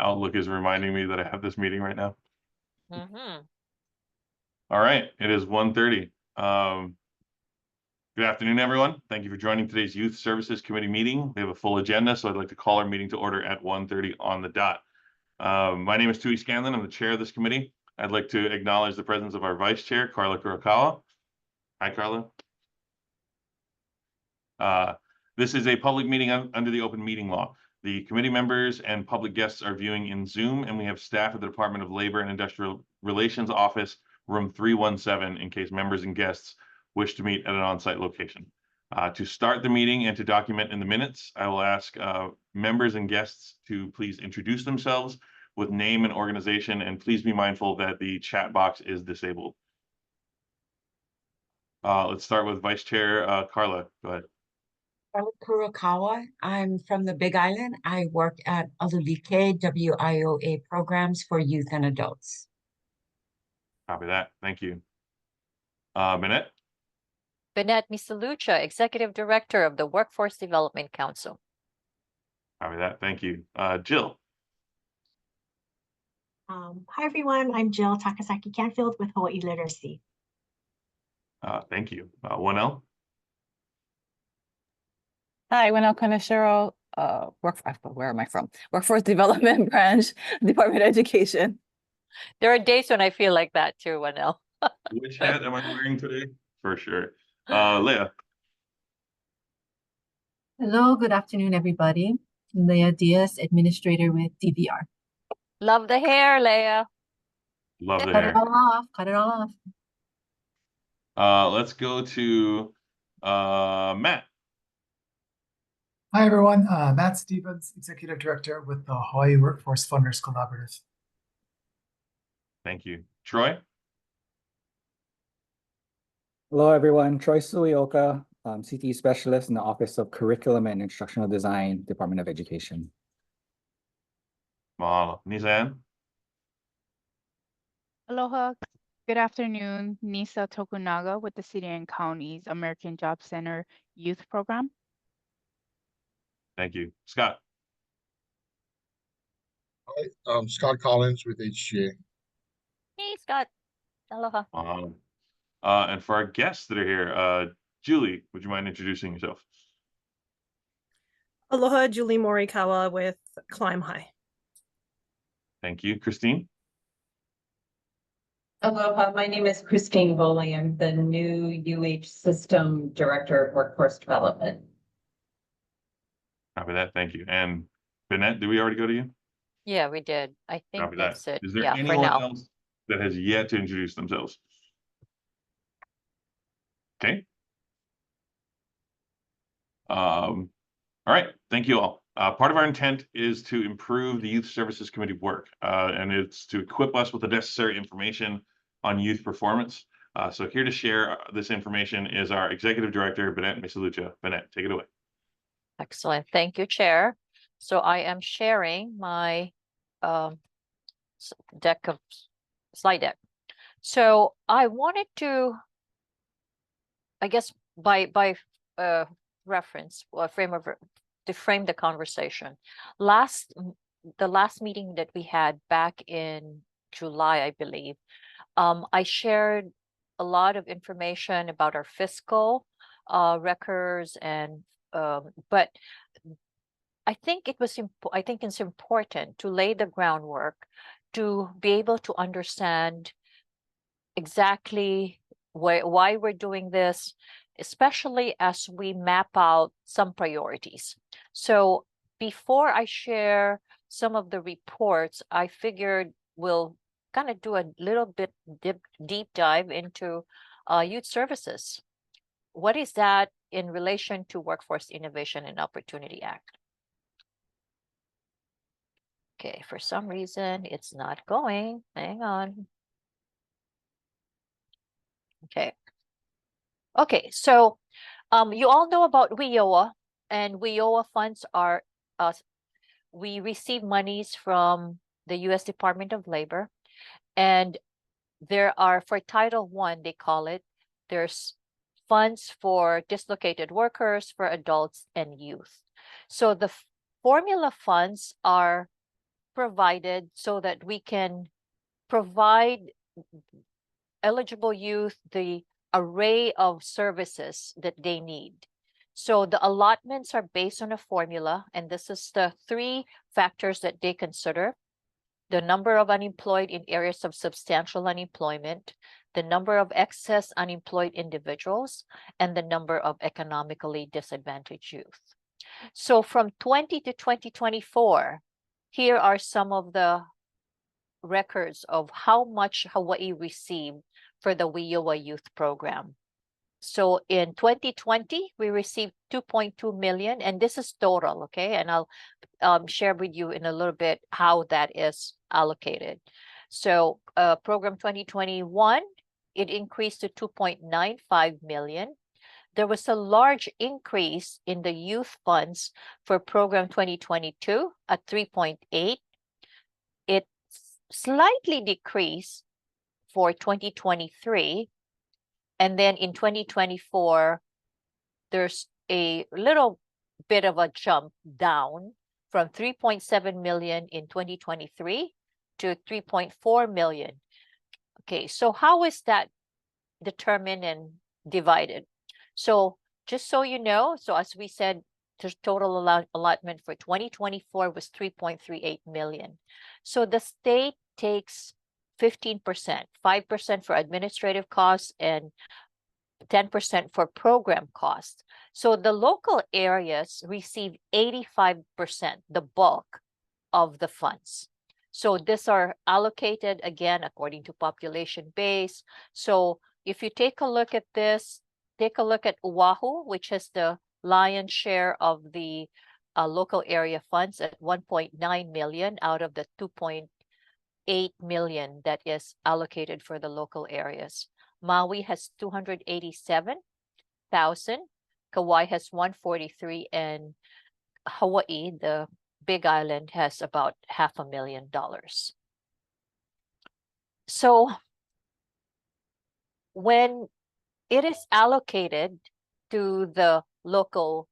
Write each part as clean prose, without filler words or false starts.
Outlook is reminding me that I have this meeting right now. Mm-hmm. All right, it is 1:30. Good afternoon, everyone. Thank you for joining today's Youth Services Committee meeting. We have a full agenda, so I'd like to call our meeting to order at 1:30 on the dot. My name is Tui Scanlon. I'm the chair of this committee. I'd like to acknowledge the presence of our vice chair, Carla Kurokawa. Hi, Carla. This is a public meeting under the open meeting law. The committee members and public guests are viewing in Zoom, and we have staff at the Department of Labor and Industrial Relations office, room 317, in case members and guests wish to meet at an on-site location. To start the meeting and to document in the minutes, I will ask members and guests to please introduce themselves with name and organization, and please be mindful that the chat box is disabled. Let's start with Vice Chair Carla. Go ahead. Carla Kurokawa. I'm from the Big Island. I work at Alulike WIOA programs for youth and adults. Copy that. Thank you. Minette. Bennett Misalucha, Executive Director of the Workforce Development Council. Copy that. Thank you. Jill. Hi, everyone. I'm Jill Takasaki Canfield with Hawaii Literacy. Thank you. 1L. Hi, Winel Kaneshiro, where am I from? Workforce Development Branch, Department of Education. There are days when I feel like that too, Wanel. Which hat am I wearing today? For sure. Leah. Hello, good afternoon, everybody. Leah Diaz, Administrator with DVR. Love the hair, Leah. Love the Cut hair. it all off. Cut it all off. Let's go to Matt. Hi, everyone. Matt Stevens, Executive Director with the Hawaii Workforce Funders Collaborative. Thank you. Troy. Hello, everyone. Troy Suioka, CTE Specialist in the Office of Curriculum and Instructional Design, Department of Education. Mahalo. Nizan. Aloha. Good afternoon. Nisa Tokunaga with the City and Counties American Job Center Youth Program. Thank you. Scott. Hi, Scott Collins with HGA. Hey, Scott. Aloha. And for our guests that are here, Julie, would you mind introducing yourself? Aloha, Julie Morikawa with Climb High. Thank you. Christine. Aloha, my name is Christine Boley. I'm the new UH System Director of Workforce Development. Copy that. Thank you. And Bennett, did we already go to you? Yeah, we did. I think Copy that's that. it. Is there Yeah, for anyone now. else that has yet to introduce themselves? Okay. All right. Thank you all. Part of our intent is to improve the Youth Services Committee work, and it's to equip us with the necessary information on youth performance. So here to share this information is our Executive Director, Bennett Misalucha. Bennett, take it away. Excellent. Thank you, Chair. So I am sharing my slide deck. So I wanted to, I guess, by reference or to frame the conversation. The last meeting that we had back in July, I believe, I shared a lot of information about our fiscal records and but I think it's important to lay the groundwork to be able to understand exactly why we're doing this, especially as we map out some priorities. So before I share some of the reports, I figured we'll kind of do a little bit deep dive into youth services. What is that in relation to Workforce Innovation and Opportunity Act? Okay, for some reason, it's not going. Hang on. Okay. Okay, so you all know about WIOA, and WIOA funds are, we receive monies from the U.S. Department of Labor, and there are, for Title I, they call it, there's funds for dislocated workers, for adults and youth. So the formula funds are provided so that we can provide eligible youth the array of services that they need. So the allotments are based on a formula, and this is the 3 factors that they consider: the number of unemployed in areas of substantial unemployment, the number of excess unemployed individuals, and the number of economically disadvantaged youth. So from 20 to 2024, here are some of the records of how much Hawaii received for the WIOA Youth Program. So in 2020, we received 2.2 million, and this is total, okay? And I'll share with you in a little bit how that is allocated. So program 2021, it increased to 2.95 million. There was a large increase in the youth funds for program 2022 at 3.8. It slightly decreased for 2023. And then in 2024, there's a little bit of a jump down from 3.7 million in 2023 to 3.4 million. Okay, so how is that determined and divided? So just so you know, so as we said, the total allotment for 2024 was 3.38 million. So the state takes 15%, 5% for administrative costs and 10% for program costs. So the local areas receive 85%, the bulk of the funds. So these are allocated again according to population base. So if you take a look at this, take a look at Oahu, which has the lion's share of the local area funds at 1.9 million out of the 2.8 million that is allocated for the local areas. Maui has 287,000, Kauai has 143, and Hawaii, the Big Island, has about $500,000. So when it is allocated to the local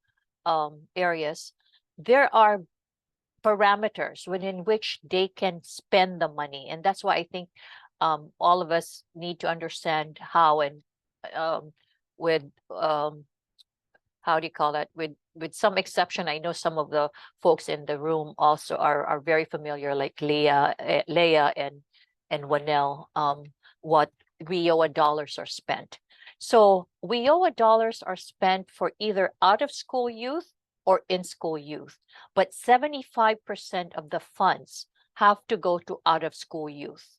areas, there are parameters within which they can spend the money. And that's why I think all of us need to understand how, and with how do you call that? With some exception, I know some of the folks in the room also are very familiar, like Leah and Wanel, what WIOA dollars are spent. So WIOA dollars are spent for either out-of-school youth or in-school youth, but 75% of the funds have to go to out-of-school youth.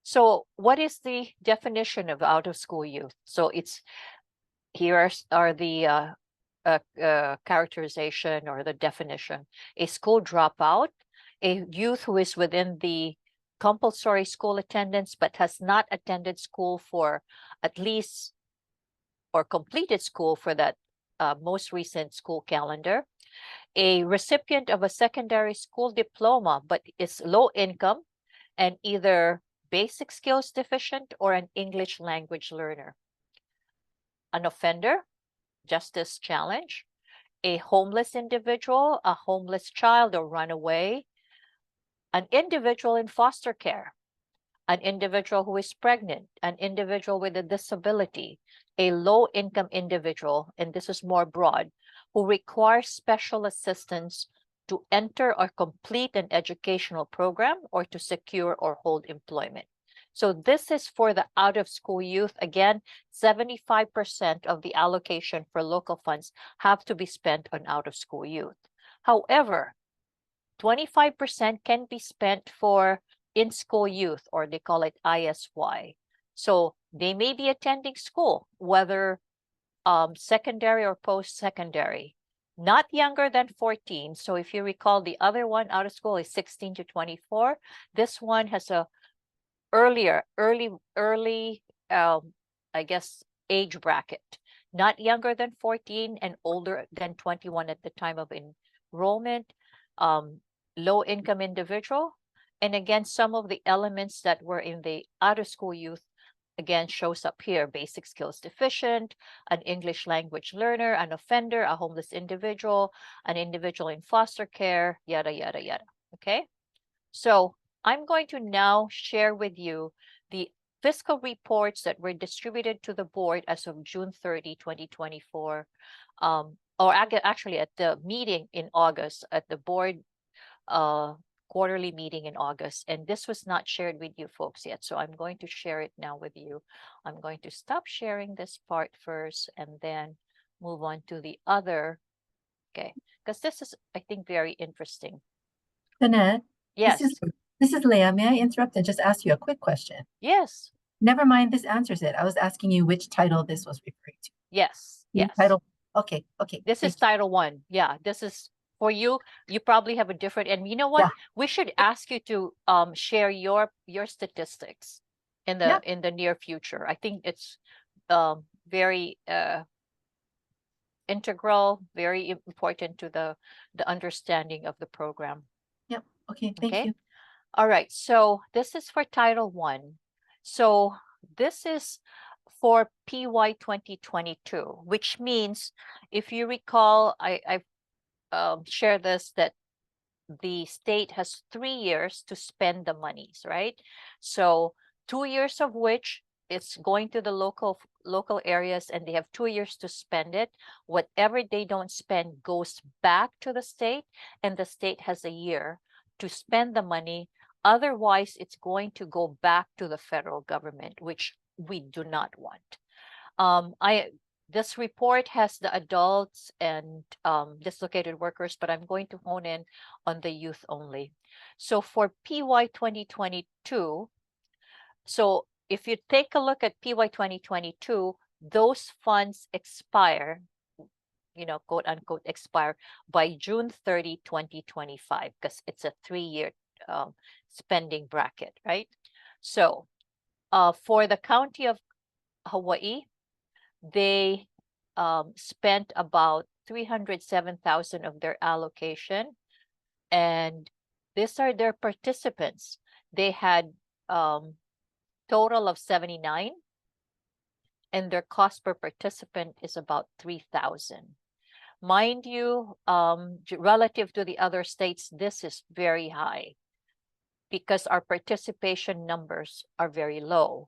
So what is the definition of out-of-school youth? So it's, here are the characterization or the definition: a school dropout, a youth who is within the compulsory school attendance but has not attended school for at least, or completed school for that most recent school calendar, a recipient of a secondary school diploma but is low income and either basic skills deficient or an English language learner, an offender, justice challenge, a homeless individual, a homeless child or runaway, an individual in foster care, an individual who is pregnant, an individual with a disability, a low-income individual, and this is more broad, who requires special assistance to enter or complete an educational program or to secure or hold employment. So this is for the out-of-school youth. Again, 75% of the allocation for local funds have to be spent on out-of-school youth. However, 25% can be spent for in-school youth, or they call it ISY. So they may be attending school, whether secondary or post-secondary, not younger than 14. So if you recall, the other one out of school is 16 to 24. This one has a early, I guess, age bracket, not younger than 14 and older than 21 at the time of enrollment, low income individual. And again, some of the elements that were in the out of school youth again shows up here: basic skills deficient, an English language learner, an offender, a homeless individual, an individual in foster care, yada, yada, yada. Okay, so I'm going to now share with you the fiscal reports that were distributed to the board as of June 30, 2024. Actually at the meeting in August, at the board quarterly meeting in August. And this was not shared with you folks yet. So I'm going to share it now with you. I'm going to stop sharing this part first and then move on to the other. Okay, because this is, I think, very interesting. Jeanette, Yes. This is Leah. May I interrupt and just ask you a quick question? Yes. Never mind, this answers it. I was asking you which title this was referring to. Yes. Yes. Title. Okay. Okay. This is Title I. Yeah, this is for you. You probably have a different, and you know what? Yeah. We should ask you to share your statistics in the near future. I think it's very integral, very important to the understanding of the program. Yep. Okay. Thank you. All right. So this is for Title I. So this is for PY 2022, which means, if you recall, I've shared this, that the state has 3 years to spend the monies, right? So 2 years of which it's going to the local areas, and they have 2 years to spend it. Whatever they don't spend goes back to the state, and the state has a year to spend the money. Otherwise, it's going to go back to the federal government, which we do not want. This report has the adults and dislocated workers, but I'm going to hone in on the youth only. So for PY 2022, so if you take a look at PY 2022, those funds expire, quote unquote, expire by June 30, 2025, because it's a 3-year spending bracket, right? So for the county of Hawaii, they spent about 307,000 of their allocation, and these are their participants. They had total of 79, and their cost per participant is about 3,000. Mind you, relative to the other states, this is very high because our participation numbers are very low.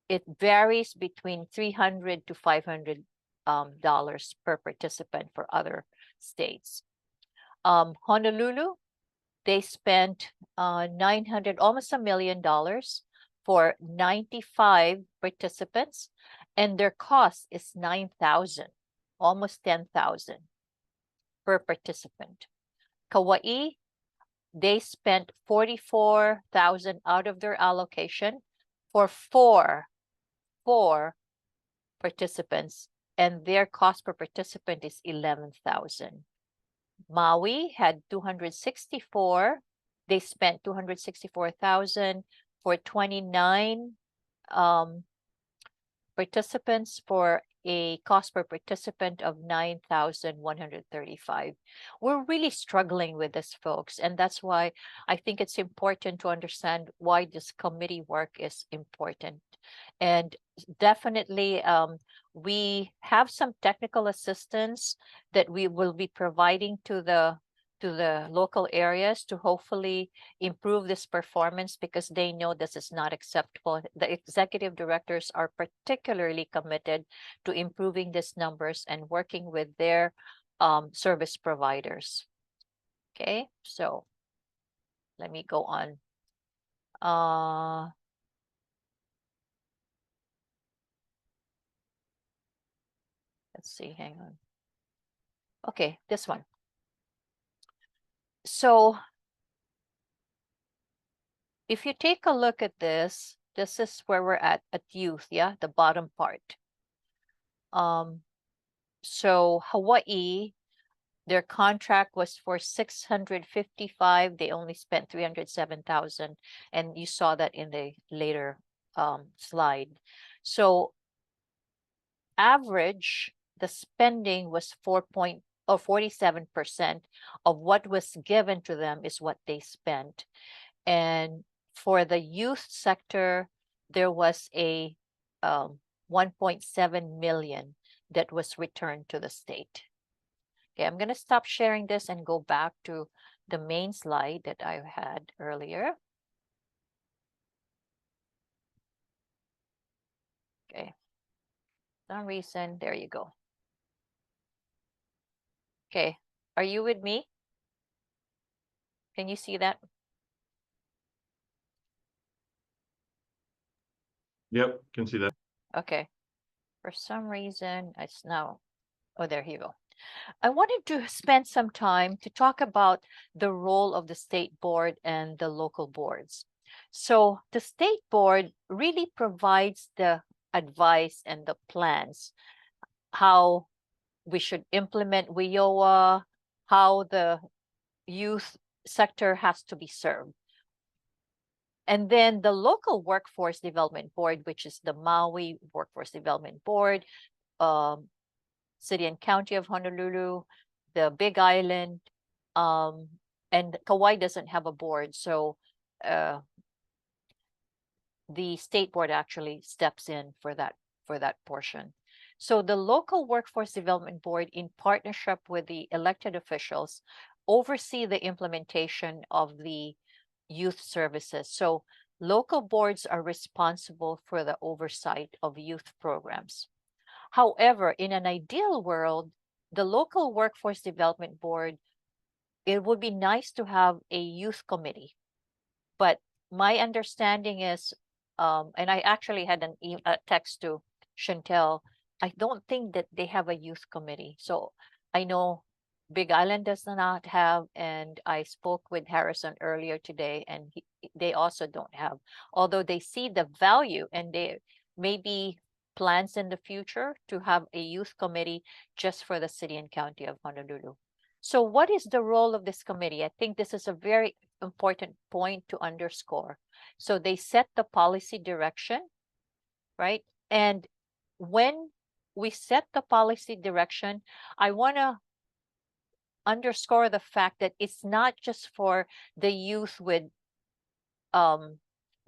It varies between $300 to $500 per participant for other states. Honolulu, they spent $900, almost $1 million for 95 participants, and their cost is $9,000, almost $10,000 per participant. Kauai, they spent $44,000 out of their allocation for four participants, and their cost per participant is $11,000. Maui had 264. They spent 264,000 for 29 participants for a cost per participant of 9,135. We're really struggling with this, folks, and that's why I think it's important to understand why this committee work is important. And definitely, we have some technical assistance that we will be providing to the local areas to hopefully improve this performance, because they know this is not acceptable. The executive directors are particularly committed to improving these numbers and working with their service providers. Okay, so let me go on. Let's see, hang on. Okay, this one. So if you take a look at this, this is where we're at youth, yeah, the bottom part. So Hawaii, their contract was for 655. They only spent 307,000, and you saw that in the later slide. So average, the spending was 47% of what was given to them is what they spent. And for the youth sector, there was a 1.7 million that was returned to the state. Okay, I'm going to stop sharing this and go back to the main slide that I had earlier. Okay. For some reason, there you go. Okay, are you with me? Can you see that? Yep, can see that. Okay. For some reason, it's now, oh, there you go. I wanted to spend some time to talk about the role of the state board and the local boards. So the state board really provides the advice and the plans, how we should implement WIOA, how the youth sector has to be served. And then the local workforce development board, which is the Maui Workforce Development Board, City and County of Honolulu, the Big Island, and Kauai doesn't have a board. So the state board actually steps in for that portion. So the local workforce development board, in partnership with the elected officials, oversee the implementation of the youth services. So local boards are responsible for the oversight of youth programs. However, in an ideal world, the local workforce development board, it would be nice to have a youth committee. But my understanding is, and I actually had a text to Chantel, I don't think that they have a youth committee. So I know Big Island does not have, and I spoke with Harrison earlier today, and they also don't have, although they see the value and they maybe plans in the future to have a youth committee just for the City and County of Honolulu. So what is the role of this committee? I think this is a very important point to underscore. So they set the policy direction, right? And when we set the policy direction, I want to underscore the fact that it's not just for the youth with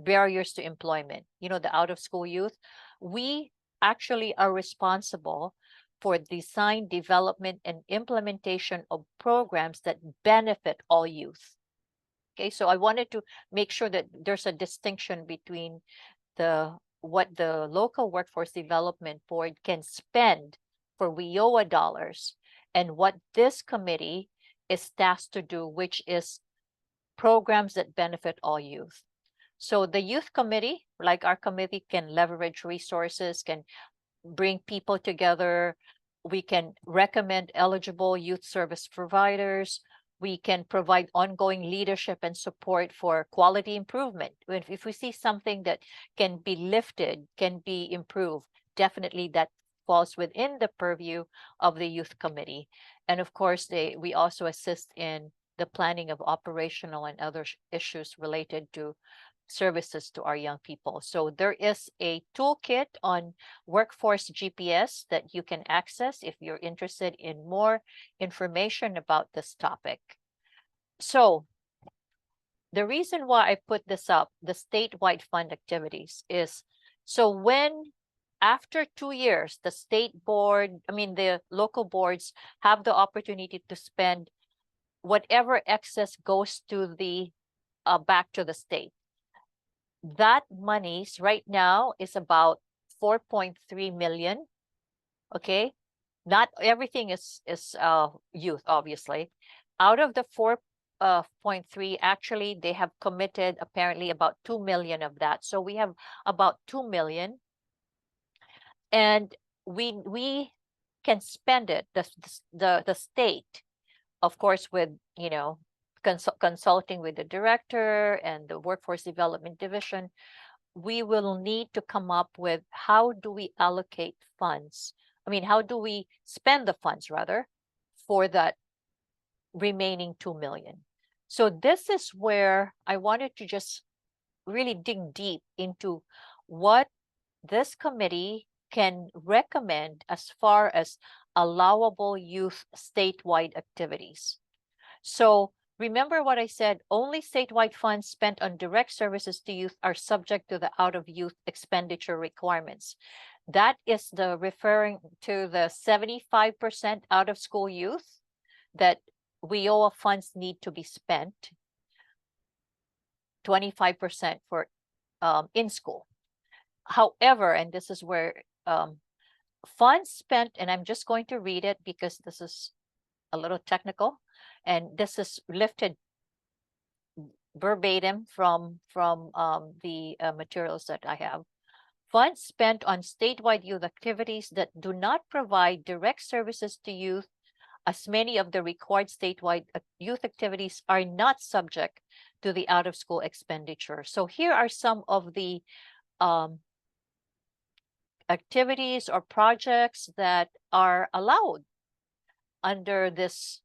barriers to employment, the out of school youth. We actually are responsible for design, development, and implementation of programs that benefit all youth. Okay, so I wanted to make sure that there's a distinction between what the local workforce development board can spend for WIOA dollars and what this committee is tasked to do, which is programs that benefit all youth. So the youth committee, like our committee, can leverage resources, can bring people together. We can recommend eligible youth service providers. We can provide ongoing leadership and support for quality improvement. If we see something that can be lifted, can be improved, definitely that falls within the purview of the youth committee. And of course, we also assist in the planning of operational and other issues related to services to our young people. So there is a toolkit on Workforce GPS that you can access if you're interested in more information about this topic. So the reason why I put this up, the statewide fund activities, is so when after 2 years, the state board, the local boards have the opportunity to spend whatever excess goes to the back to the state. That monies right now is about 4.3 million. Okay, not everything is youth, obviously. Out of the 4.3, actually they have committed apparently about 2 million of that. So we have about 2 million, and we can spend it. The state, of course, with consulting with the director and the workforce development division, we will need to come up with how do we allocate funds? How do we spend the funds rather for that remaining 2 million? So this is where I wanted to just really dig deep into what this committee can recommend as far as allowable youth statewide activities. So remember what I said, only statewide funds spent on direct services to youth are subject to the out of youth expenditure requirements. That is referring to the 75% out of school youth that WIOA funds need to be spent 25% for in school. However, and this is where funds spent, and I'm just going to read it because this is a little technical, and this is lifted verbatim from the materials that I have. Funds spent on statewide youth activities that do not provide direct services to youth, as many of the required statewide youth activities are not subject to the out-of-school expenditure. So here are some of the activities or projects that are allowed under this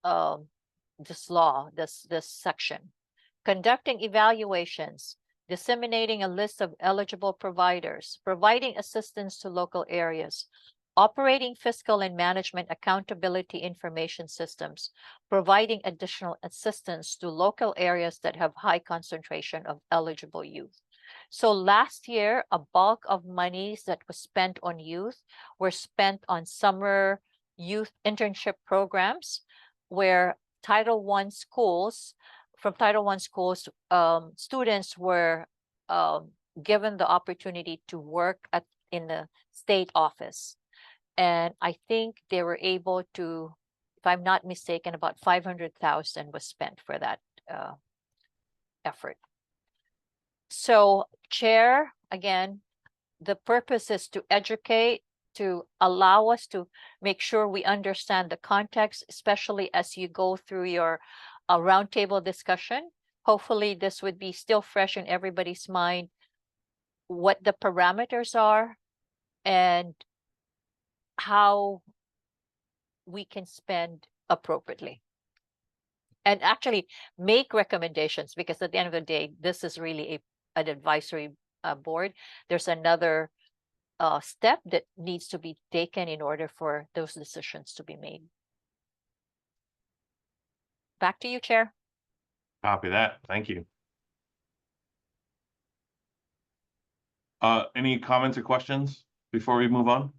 law, this section. Conducting evaluations, disseminating a list of eligible providers, providing assistance to local areas, operating fiscal and management accountability information systems, providing additional assistance to local areas that have high concentration of eligible youth. So last year, a bulk of monies that was spent on youth were spent on summer youth internship programs, where Title I schools, students were given the opportunity to work in the state office. And I think they were able to, if I'm not mistaken, about 500,000 was spent for that effort. So, Chair, again, the purpose is to educate, to allow us to make sure we understand the context, especially as you go through your roundtable discussion. Hopefully this would be still fresh in everybody's mind, what the parameters are and how we can spend appropriately. And actually make recommendations, because at the end of the day, this is really an advisory board. There's another step that needs to be taken in order for those decisions to be made. Back to you, Chair. Copy that. Thank you. Any comments or questions before we move on?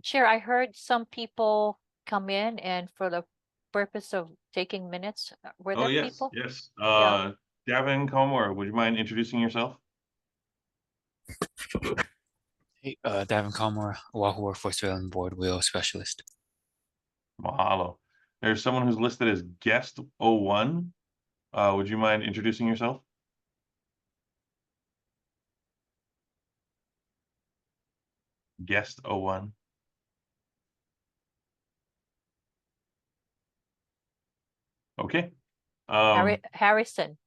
Chair, I heard some people come in and for the purpose of taking minutes, were there people? Yes. Yeah. Davin Comor, would you mind introducing yourself? Hey, Davin Comor, Oahu Workforce Development Board WIO Specialist. Mahalo. There's someone who's listed as guest 01. Would you mind introducing yourself? Guest 01. Okay. Harrison.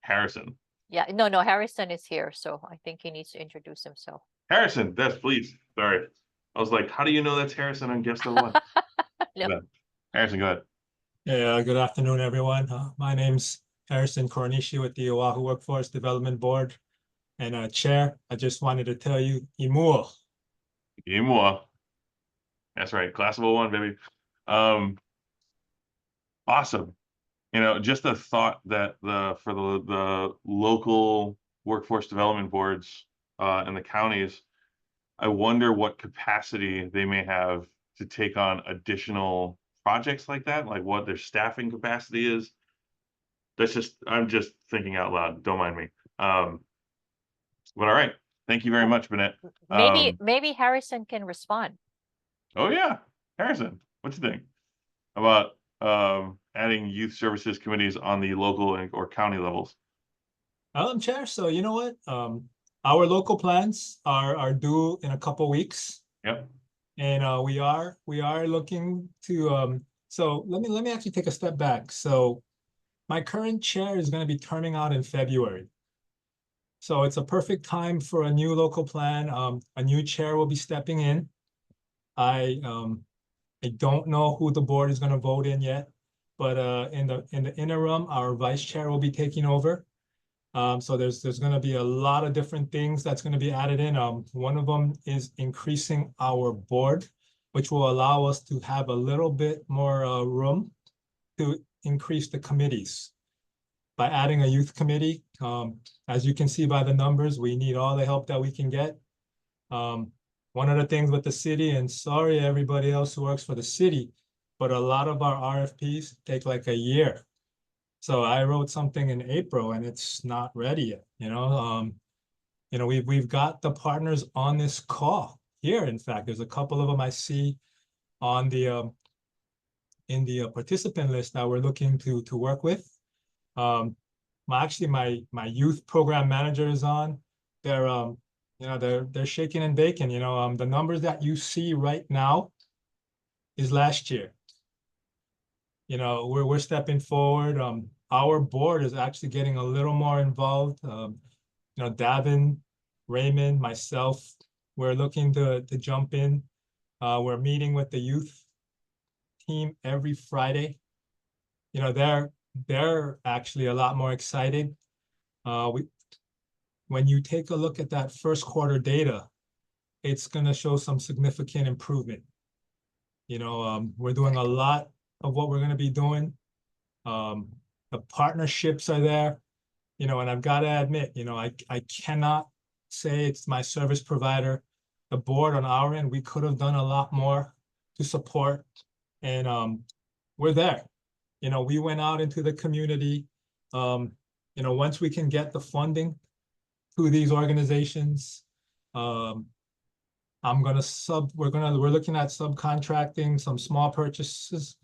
Harrison. Yeah, no, Harrison is here, so I think he needs to introduce himself. Harrison, yes, please. Sorry. I was like, how do you know that's Harrison on guest 01? No. Harrison, go ahead. Yeah, good afternoon, everyone. My name's Harrison Kornishi with the Oahu Workforce Development Board. And Chair, I just wanted to tell you, Imua. Imua. That's right, class of 01, baby. Awesome. You know, just the thought that for the local workforce development boards in the counties, I wonder what capacity they may have to take on additional projects like that, like what their staffing capacity is. I'm just thinking out loud. Don't mind me. But all right. Thank you very much, Bennett. Maybe Harrison can respond. Oh yeah. Harrison, what you think about adding youth services committees on the local or county levels? Chair, so you know what? Our local plans are due in a couple weeks. Yep. And we are looking to so let me actually take a step back. So my current chair is going to be turning out in February. So it's a perfect time for a new local plan. A new chair will be stepping in. I don't know who the board is going to vote in yet, but in the interim, our vice chair will be taking over. So there's going to be a lot of different things that's going to be added in. One of them is increasing our board, which will allow us to have a little bit more room to increase the committees. By adding a youth committee, as you can see by the numbers, we need all the help that we can get. One of the things with the city, and sorry everybody else who works for the city, but a lot of our RFPs take like a year. So I wrote something in April and it's not ready yet, you know? We've got the partners on this call here. In fact, there's a couple of them I see on the in the participant list that we're looking to work with. Actually, my youth program manager is on. They're they're shaking and baking. The numbers that you see right now is last year. We're stepping forward. Our board is actually getting a little more involved. Davin, Raymond, myself, we're looking to jump in. We're meeting with the youth team every Friday. They're actually a lot more excited. When you take a look at that first quarter data, it's going to show some significant improvement. We're doing a lot of what we're going to be doing. The partnerships are there, and I've got to admit, I cannot say it's my service provider. The board on our end, we could have done a lot more to support, and we're there. We went out into the community. Once we can get the funding to these organizations, we're looking at subcontracting some small purchases,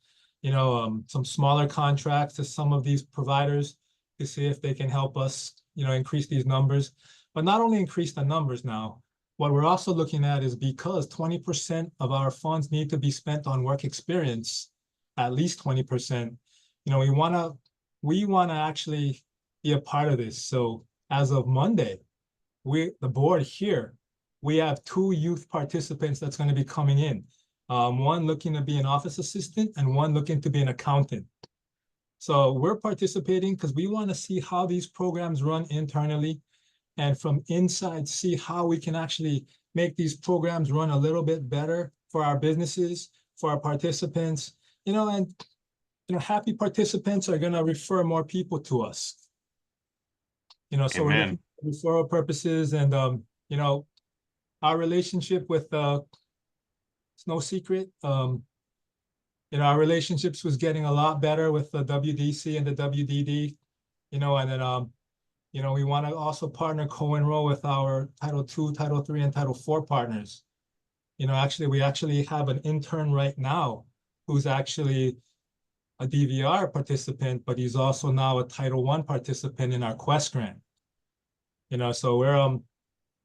some smaller contracts to some of these providers to see if they can help us, increase these numbers. But not only increase the numbers now, what we're also looking at is, because 20% of our funds need to be spent on work experience, at least 20%, we want to actually be a part of this. So as of Monday, the board here, we have 2 youth participants that's going to be coming in. One looking to be an office assistant and one looking to be an accountant. So we're participating because we want to see how these programs run internally, and from inside see how we can actually make these programs run a little bit better for our businesses, for our participants, and happy participants are going to refer more people to us. So we're looking for referral purposes, and our relationship with it's no secret. Our relationships was getting a lot better with the WDC and the WDD, and then we want to also partner, co-enroll with our Title II, Title III, and Title IV partners. We actually have an intern right now who's actually a DVR participant, but he's also now a Title I participant in our Quest grant. So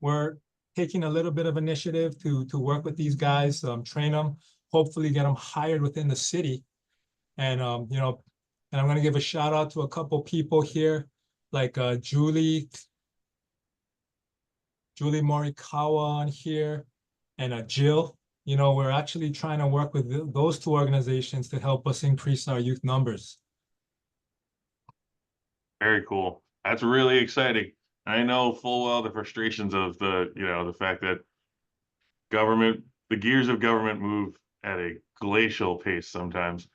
we're taking a little bit of initiative to work with these guys, train them, hopefully get them hired within the city. And and I'm going to give a shout out to a couple people here, like Julie Morikawa on here, and Jill. We're actually trying to work with those 2 organizations to help us increase our youth numbers. Very cool. That's really exciting. I know full well the frustrations of the fact that the gears of government move at a glacial pace sometimes,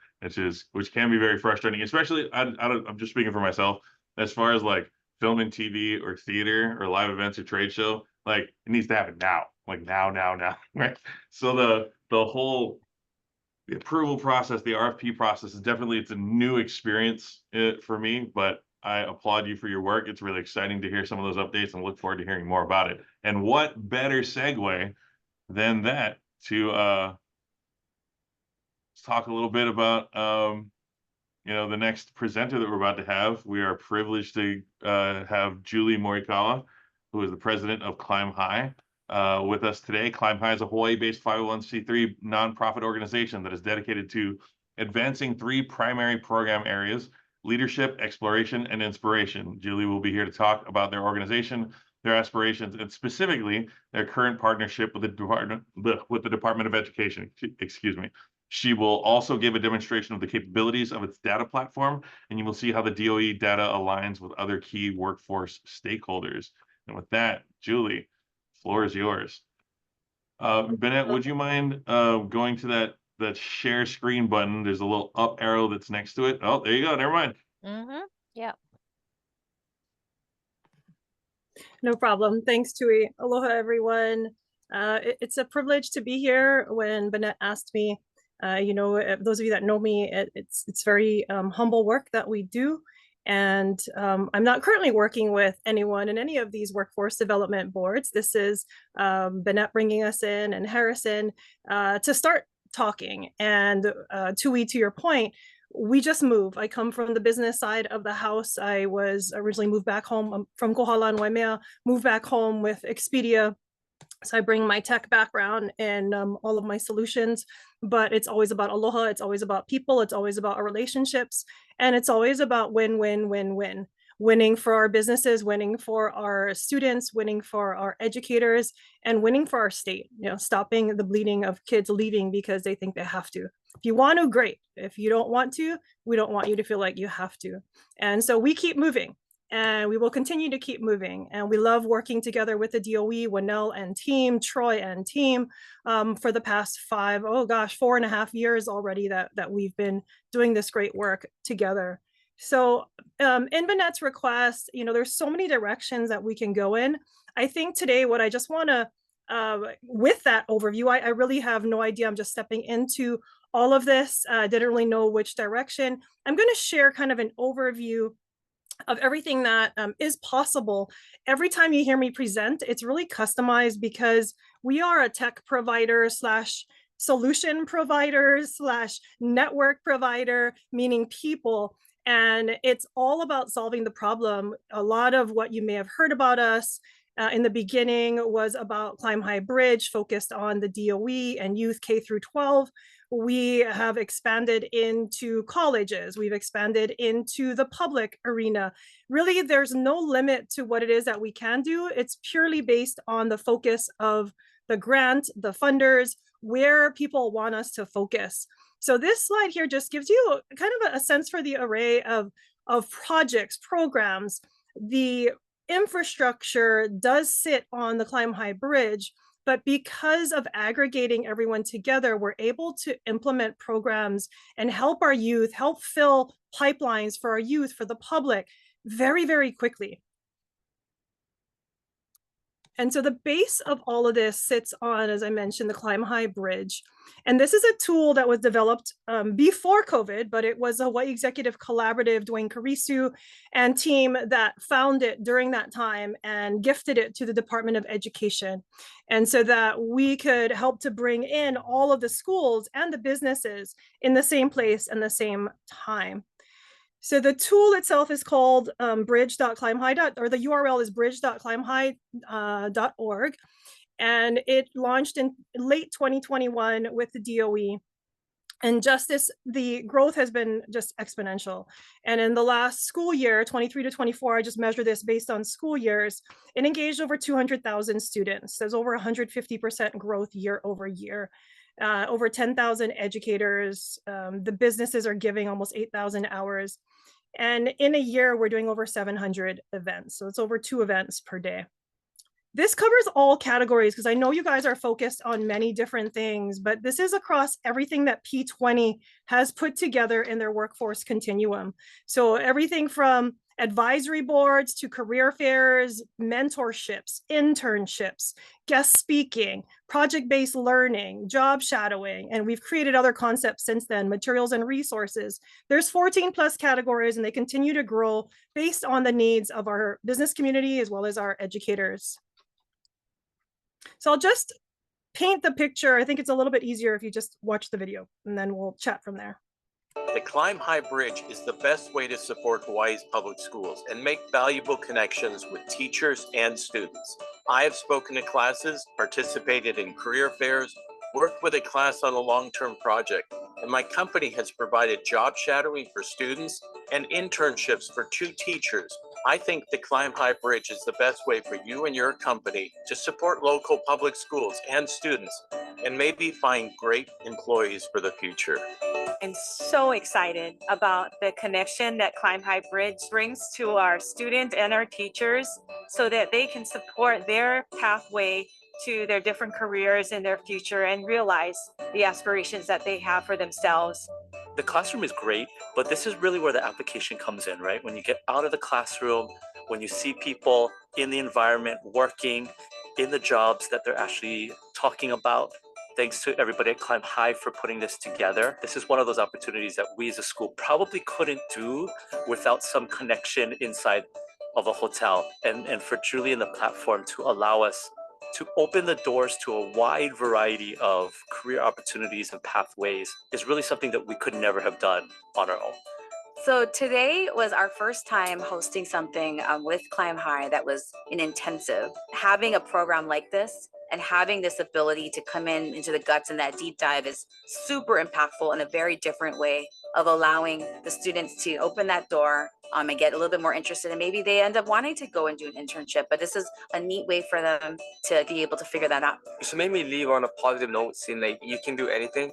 which can be very frustrating, especially I'm just speaking for myself, as far as like film and TV or theater or live events or trade show, like it needs to happen now, like now, right? So the approval process, the RFP process it's a new experience for me, but I applaud you for your work. It's really exciting to hear some of those updates and look forward to hearing more about it. And what better segue than that to let's talk a little bit about the next presenter that we're about to have. We are privileged to have Julie Morikawa, who is the president of Climb High, with us today. Climb High is a Hawaii-based 501c3 nonprofit organization that is dedicated to advancing 3 primary program areas: leadership, exploration, and inspiration. Julie will be here to talk about their organization, their aspirations, and specifically their current partnership with the Department of Education. Excuse me. She will also give a demonstration of the capabilities of its data platform, and you will see how the DOE data aligns with other key workforce stakeholders. And with that, Julie, the floor is yours. Bennett, would you mind going to that share screen button? There's a little up arrow that's next to it. Oh, there you go. Never mind. Yeah. No problem. Thanks, Tui. Aloha, everyone. It's a privilege to be here. When Bennett asked me Those of you that know me, it's very humble work that we do. And I'm not currently working with anyone in any of these workforce development boards. This is Bennett bringing us in and Harrison to start talking. And Tui, to your point, we just moved. I come from the business side of the house. I was originally moved back home from Kohala and Waimea, moved back home with Expedia. So I bring my tech background and all of my solutions, but it's always about aloha. It's always about people. It's always about our relationships. And it's always about win, win, win, win. Winning for our businesses, winning for our students, winning for our educators, and winning for our state, stopping the bleeding of kids leaving because they think they have to. If you want to, great. If you don't want to, we don't want you to feel like you have to. And so we keep moving. And we will continue to keep moving. And we love working together with the DOE, Winnell and team, Troy and team for the past 4.5 years already that we've been doing this great work together. So in Bannett's request, there's so many directions that we can go in. I think today what I just want to, with that overview, I really have no idea. I'm just stepping into all of this. Didn't really know which direction. I'm going to share kind of an overview of everything that is possible. Every time you hear me present, it's really customized because we are a tech provider / solution provider / network provider, meaning people. And it's all about solving the problem. A lot of what you may have heard about us in the beginning was about Climb High Bridge, focused on the DOE and youth K through 12. We have expanded into colleges. We've expanded into the public arena. Really, there's no limit to what it is that we can do. It's purely based on the focus of the grant, the funders, where people want us to focus. So this slide here just gives you kind of a sense for the array of projects, programs. The infrastructure does sit on the Climb High Bridge, but because of aggregating everyone together, we're able to implement programs and help our youth, help fill pipelines for our youth, for the public, very, very quickly. And so the base of all of this sits on, as I mentioned, the Climb High Bridge. And this is a tool that was developed before COVID, but it was a Hawaii Executive Collaborative, Dwayne Karisu and team that found it during that time and gifted it to the Department of Education. And so that we could help to bring in all of the schools and the businesses in the same place and the same time. So the tool itself is called bridge.climbhigh, or the URL is bridge.climbhigh.org. And it launched in late 2021 with the DOE. And the growth has been just exponential. And in the last school year, 23 to 24, I just measured this based on school years, it engaged over 200,000 students. There's over 150% growth year over year. Over 10,000 educators. The businesses are giving almost 8,000 hours. And in a year, we're doing over 700 events. So it's over 2 events per day. This covers all categories because I know you guys are focused on many different things, but this is across everything that P20 has put together in their workforce continuum. So everything from advisory boards to career fairs, mentorships, internships, guest speaking, project-based learning, job shadowing, and we've created other concepts since then, materials and resources. There's 14 plus categories and they continue to grow based on the needs of our business community as well as our educators. So I'll just paint the picture. I think it's a little bit easier if you just watch the video and then we'll chat from there. The Climb High Bridge is the best way to support Hawaii's public schools and make valuable connections with teachers and students. I have spoken to classes, participated in career fairs, worked with a class on a long-term project, and my company has provided job shadowing for students and internships for 2 teachers. I think the Climb High Bridge is the best way for you and your company to support local public schools and students, and maybe find great employees for the future. I'm so excited about the connection that Climb High Bridge brings to our students and our teachers so that they can support their pathway to their different careers in their future and realize the aspirations that they have for themselves. The classroom is great, but this is really where the application comes in, right? When you get out of the classroom, when you see people in the environment working in the jobs that they're actually talking about, Thanks to everybody at Climb High for putting this together. This is one of those opportunities that we as a school probably couldn't do without some connection inside of a hotel. And for Julie and the platform to allow us to open the doors to a wide variety of career opportunities and pathways is really something that we could never have done on our own. So today was our first time hosting something with Climb High that was an intensive. Having a program like this and having this ability to come into the guts and that deep dive is super impactful in a very different way of allowing the students to open that door and get a little bit more interested, and maybe they end up wanting to go and do an internship, but this is a neat way for them to be able to figure that out. It made me leave on a positive note, seeing like you can do anything.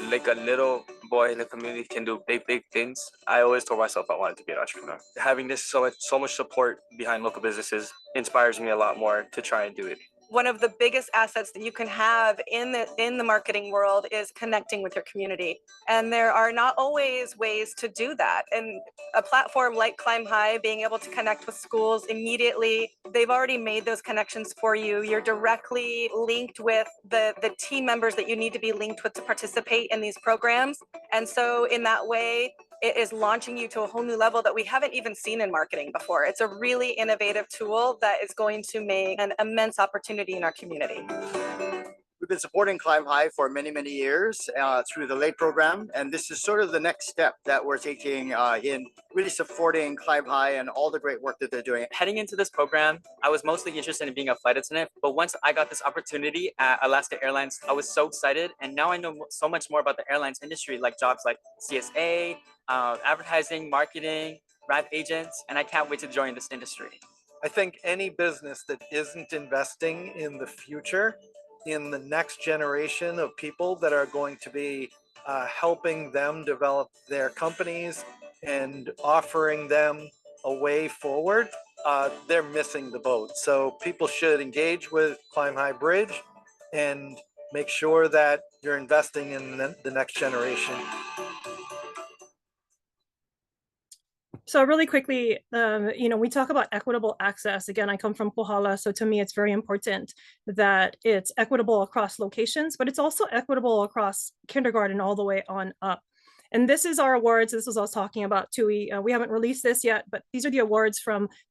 Like a little boy in the community can do big things. I always told myself I wanted to be an entrepreneur. Having this so much support behind local businesses inspires me a lot more to try and do it. One of the biggest assets that you can have in the marketing world is connecting with your community. And there are not always ways to do that. And a platform like Climb High, being able to connect with schools immediately, they've already made those connections for you. You're directly linked with the team members that you need to be linked with to participate in these programs. And so in that way, it is launching you to a whole new level that we haven't even seen in marketing before. It's a really innovative tool that is going to make an immense opportunity in our community. We've been supporting Climb High for many years through the LATE program, and this is sort of the next step that we're taking in really supporting Climb High and all the great work that they're doing. Heading into this program, I was mostly interested in being a flight attendant, but once I got this opportunity at Alaska Airlines, I was so excited, and now I know so much more about the airlines industry, like jobs like CSA, advertising, marketing, rap agents, and I can't wait to join this industry. I think any business that isn't investing in the future, in the next generation of people that are going to be helping them develop their companies and offering them a way forward, they're missing the boat. So people should engage with Climb High Bridge and make sure that you're investing in the next generation. So really quickly, we talk about equitable access. Again, I come from Kohala, so to me, it's very important that it's equitable across locations, but it's also equitable across kindergarten all the way on up. And this is our awards. This is what I was talking about, TUI. We haven't released this yet, but these are the awards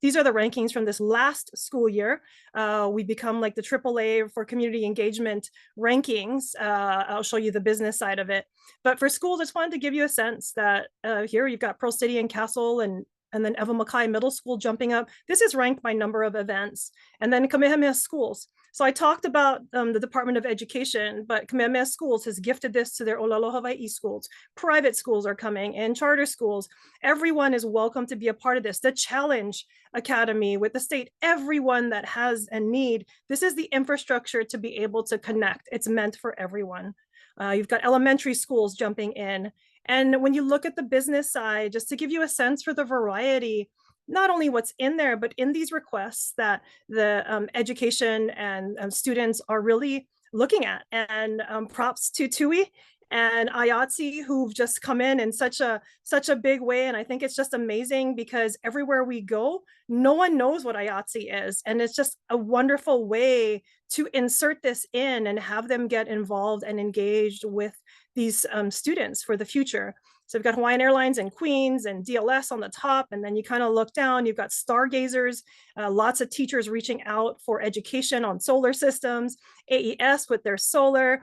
these are the rankings from this last school year. We become like the AAA for community engagement rankings. I'll show you the business side of it. But for schools, I just wanted to give you a sense that here you've got Pearl City and Castle and then Eva Mackay Middle School jumping up. This is ranked by number of events. And then Kamehameha Schools. So I talked about the Department of Education, but Kamehameha Schools has gifted this to their Olelo Hawaii schools. Private schools are coming and charter schools. Everyone is welcome to be a part of this. The Challenge Academy with the state, everyone that has a need. This is the infrastructure to be able to connect. It's meant for everyone. You've got elementary schools jumping in. And when you look at the business side, just to give you a sense for the variety, not only what's in there, but in these requests that the education and students are really looking at. And props to TUI and IATSE, who've just come in such a big way. And I think it's just amazing because everywhere we go, no one knows what IATSE is. And it's just a wonderful way to insert this in and have them get involved and engaged with these students for the future. So we've got Hawaiian Airlines and Queens and DLS on the top, and then you kind of look down, you've got stargazers, lots of teachers reaching out for education on solar systems, AES with their solar,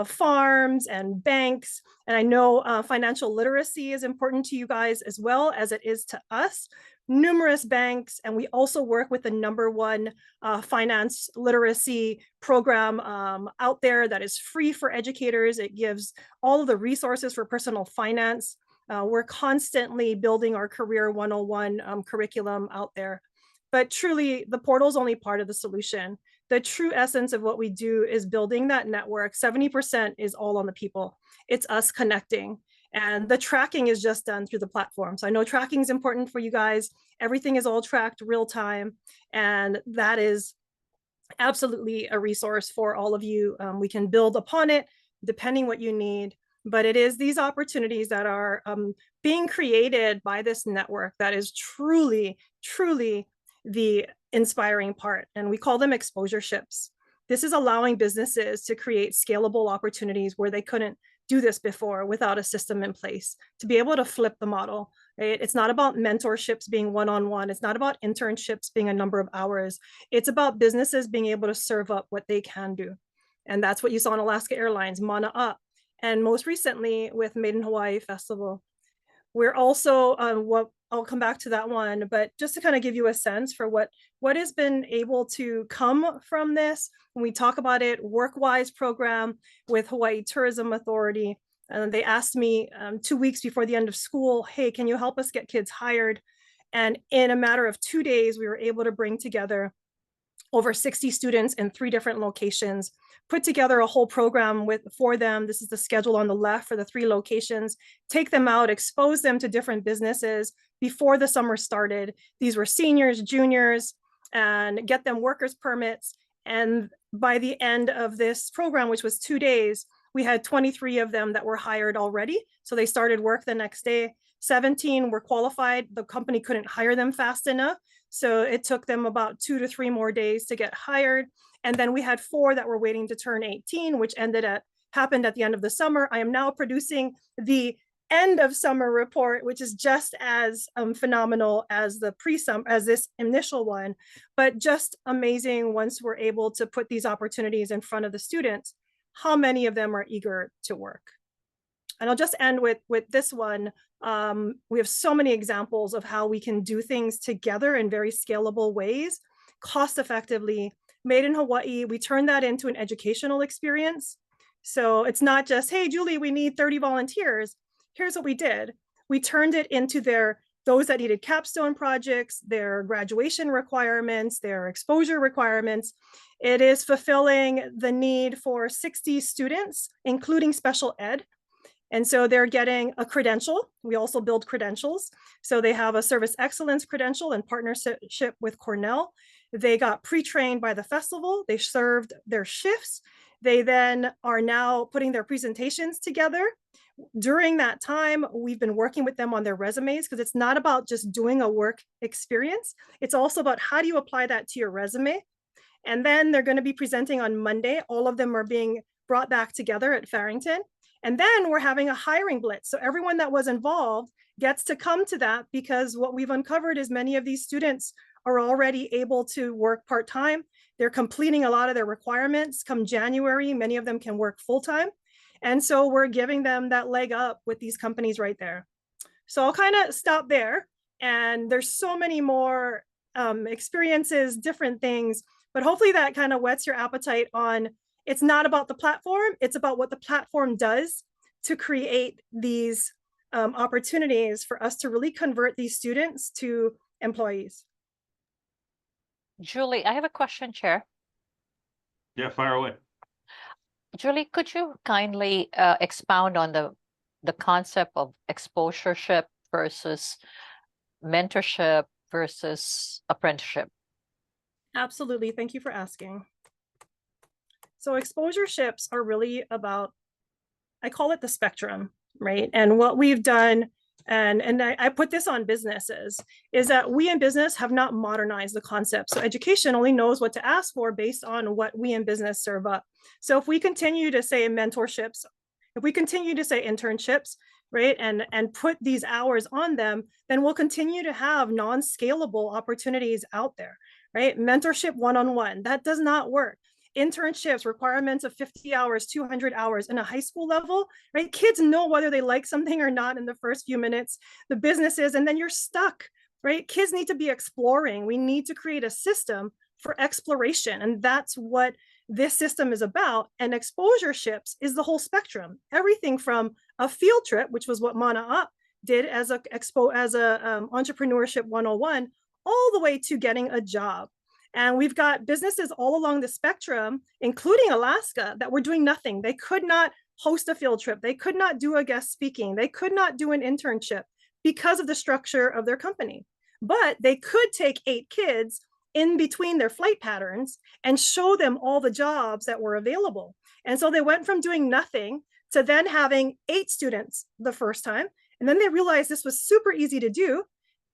farms and banks. And I know financial literacy is important to you guys as well as it is to us. Numerous banks, and we also work with the #1 finance literacy program out there that is free for educators. It gives all of the resources for personal finance. We're constantly building our Career 101 curriculum out there. But truly, the portal is only part of the solution. The true essence of what we do is building that network. 70% is all on the people. It's us connecting. And the tracking is just done through the platform. So I know tracking is important for you guys. Everything is all tracked real time. And that is absolutely a resource for all of you. We can build upon it depending what you need. But it is these opportunities that are being created by this network that is truly, truly the inspiring part. And we call them exposure ships. this is allowing businesses to create scalable opportunities where they couldn't do this before without a system in place, to be able to flip the model. Right? It's not about mentorships being one-on-one. It's not about internships being a number of hours. It's about businesses being able to serve up what they can do. And that's what you saw in Alaska Airlines, Mana Up. And most recently with Made in Hawaii Festival. We're also, I'll come back to that one, but just to kind of give you a sense for what has been able to come from this, when we talk about it, WorkWise program with Hawaii Tourism Authority, and they asked me 2 weeks before the end of school, hey, can you help us get kids hired? And in a matter of 2 days, we were able to bring together over 60 students in 3 different locations, put together a whole program for them. This is the schedule on the left for the 3 locations, take them out, expose them to different businesses before the summer started. These were seniors, juniors, and get them workers permits. And by the end of this program, which was 2 days, we had 23 of them that were hired already. So they started work the next day. 17 were qualified. The company couldn't hire them fast enough. So it took them about 2 to 3 more days to get hired. And then we had 4 that were waiting to turn 18, which happened at the end of the summer. I am now producing the end of summer report, which is just as phenomenal as the as this initial one, but just amazing once we're able to put these opportunities in front of the students, how many of them are eager to work. And I'll just end with this one. We have so many examples of how we can do things together in very scalable ways, cost effectively. Made in Hawaii, we turn that into an educational experience. So it's not just, hey, Julie, we need 30 volunteers. Here's what we did. We turned it into those that needed capstone projects, their graduation requirements, their exposure requirements. It is fulfilling the need for 60 students, including special ed. And so they're getting a credential. We also build credentials. So they have a service excellence credential in partnership with Cornell. They got pre-trained by the festival. They served their shifts. They then are now putting their presentations together. During that time, we've been working with them on their resumes, because it's not about just doing a work experience. It's also about how do you apply that to your resume. And then they're going to be presenting on Monday. All of them are being brought back together at Farrington. And then we're having a hiring blitz. So everyone that was involved gets to come to that, because what we've uncovered is many of these students are already able to work part-time. They're completing a lot of their requirements. Come January, many of them can work full-time. And so we're giving them that leg up with these companies right there. So I'll kind of stop there. And there's so many more experiences, different things, but hopefully that kind of whets your appetite on, it's not about the platform, it's about what the platform does to create these opportunities for us to really convert these students to employees. Julie, I have a question, Chair. Yeah, fire away. Julie, could you kindly expound on the concept of exposureship versus mentorship versus apprenticeship? Absolutely. Thank you for asking. So exposureships are really about, I call it the spectrum, right? And what we've done, and I put this on businesses, is that we in business have not modernized the concept. So education only knows what to ask for based on what we in business serve up. So if we continue to say mentorships, if we continue to say internships, right, and put these hours on them, then we'll continue to have non-scalable opportunities out there, right? Mentorship one-on-one, that does not work. Internships, requirements of 50 hours, 200 hours in a high school level, right? Kids know whether they like something or not in the first few minutes, the businesses, and then you're stuck, right? Kids need to be exploring. We need to create a system for exploration. And that's what this system is about. And exposureships is the whole spectrum. Everything from a field trip, which was what Mana Up did as a entrepreneurship 101, all the way to getting a job. And we've got businesses all along the spectrum, including Alaska, that were doing nothing. They could not host a field trip. They could not do a guest speaking. They could not do an internship because of the structure of their company. But they could take 8 kids in between their flight patterns and show them all the jobs that were available. And so they went from doing nothing to then having 8 students the first time. And then they realized this was super easy to do.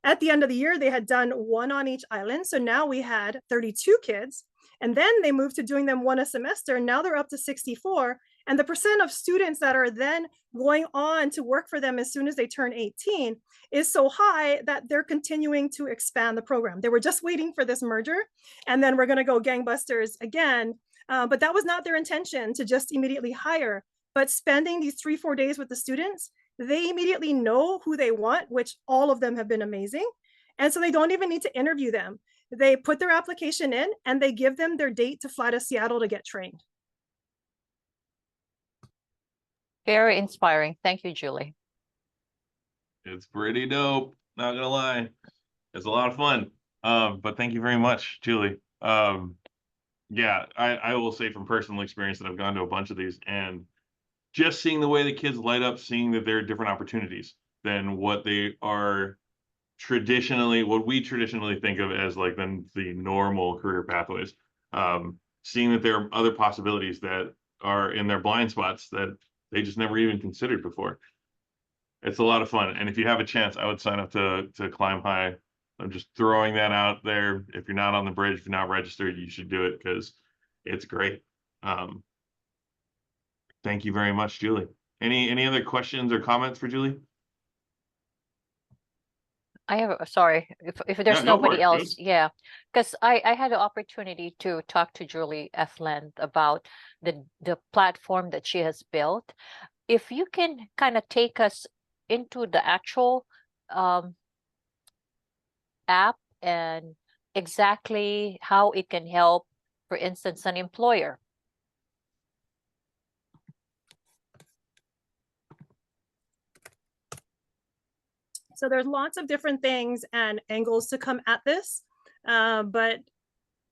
At the end of the year, they had done 1 on each island. So now we had 32 kids. And then they moved to doing them one a semester. And now they're up to 64. And the percent of students that are then going on to work for them as soon as they turn 18 is so high that they're continuing to expand the program. They were just waiting for this merger, and then we're going to go gangbusters again. But that was not their intention, to just immediately hire. But spending these 3-4 days with the students, they immediately know who they want, which all of them have been amazing. And so they don't even need to interview them. They put their application in and they give them their date to fly to Seattle to get trained. Very inspiring. Thank you, Julie. It's pretty dope. Not gonna lie. It's a lot of fun. But thank you very much, Julie. Yeah, I will say from personal experience that I've gone to a bunch of these, and just seeing the way the kids light up, seeing that there are different opportunities than what they are traditionally, what we traditionally think of as like the normal career pathways. Seeing that there are other possibilities that are in their blind spots that they just never even considered before. It's a lot of fun. And if you have a chance, I would sign up to Climb High. I'm just throwing that out there. If you're not on the bridge, if you're not registered, you should do it because it's great. Thank you very much, Julie. Any other questions or comments for Julie? I have, sorry, if there's go for nobody it. else, yeah, because I had the opportunity to talk to Julie at length about the platform that she has built. If you can kind of take us into the actual app and exactly how it can help, for instance, an employer. So there's lots of different things and angles to come at this. But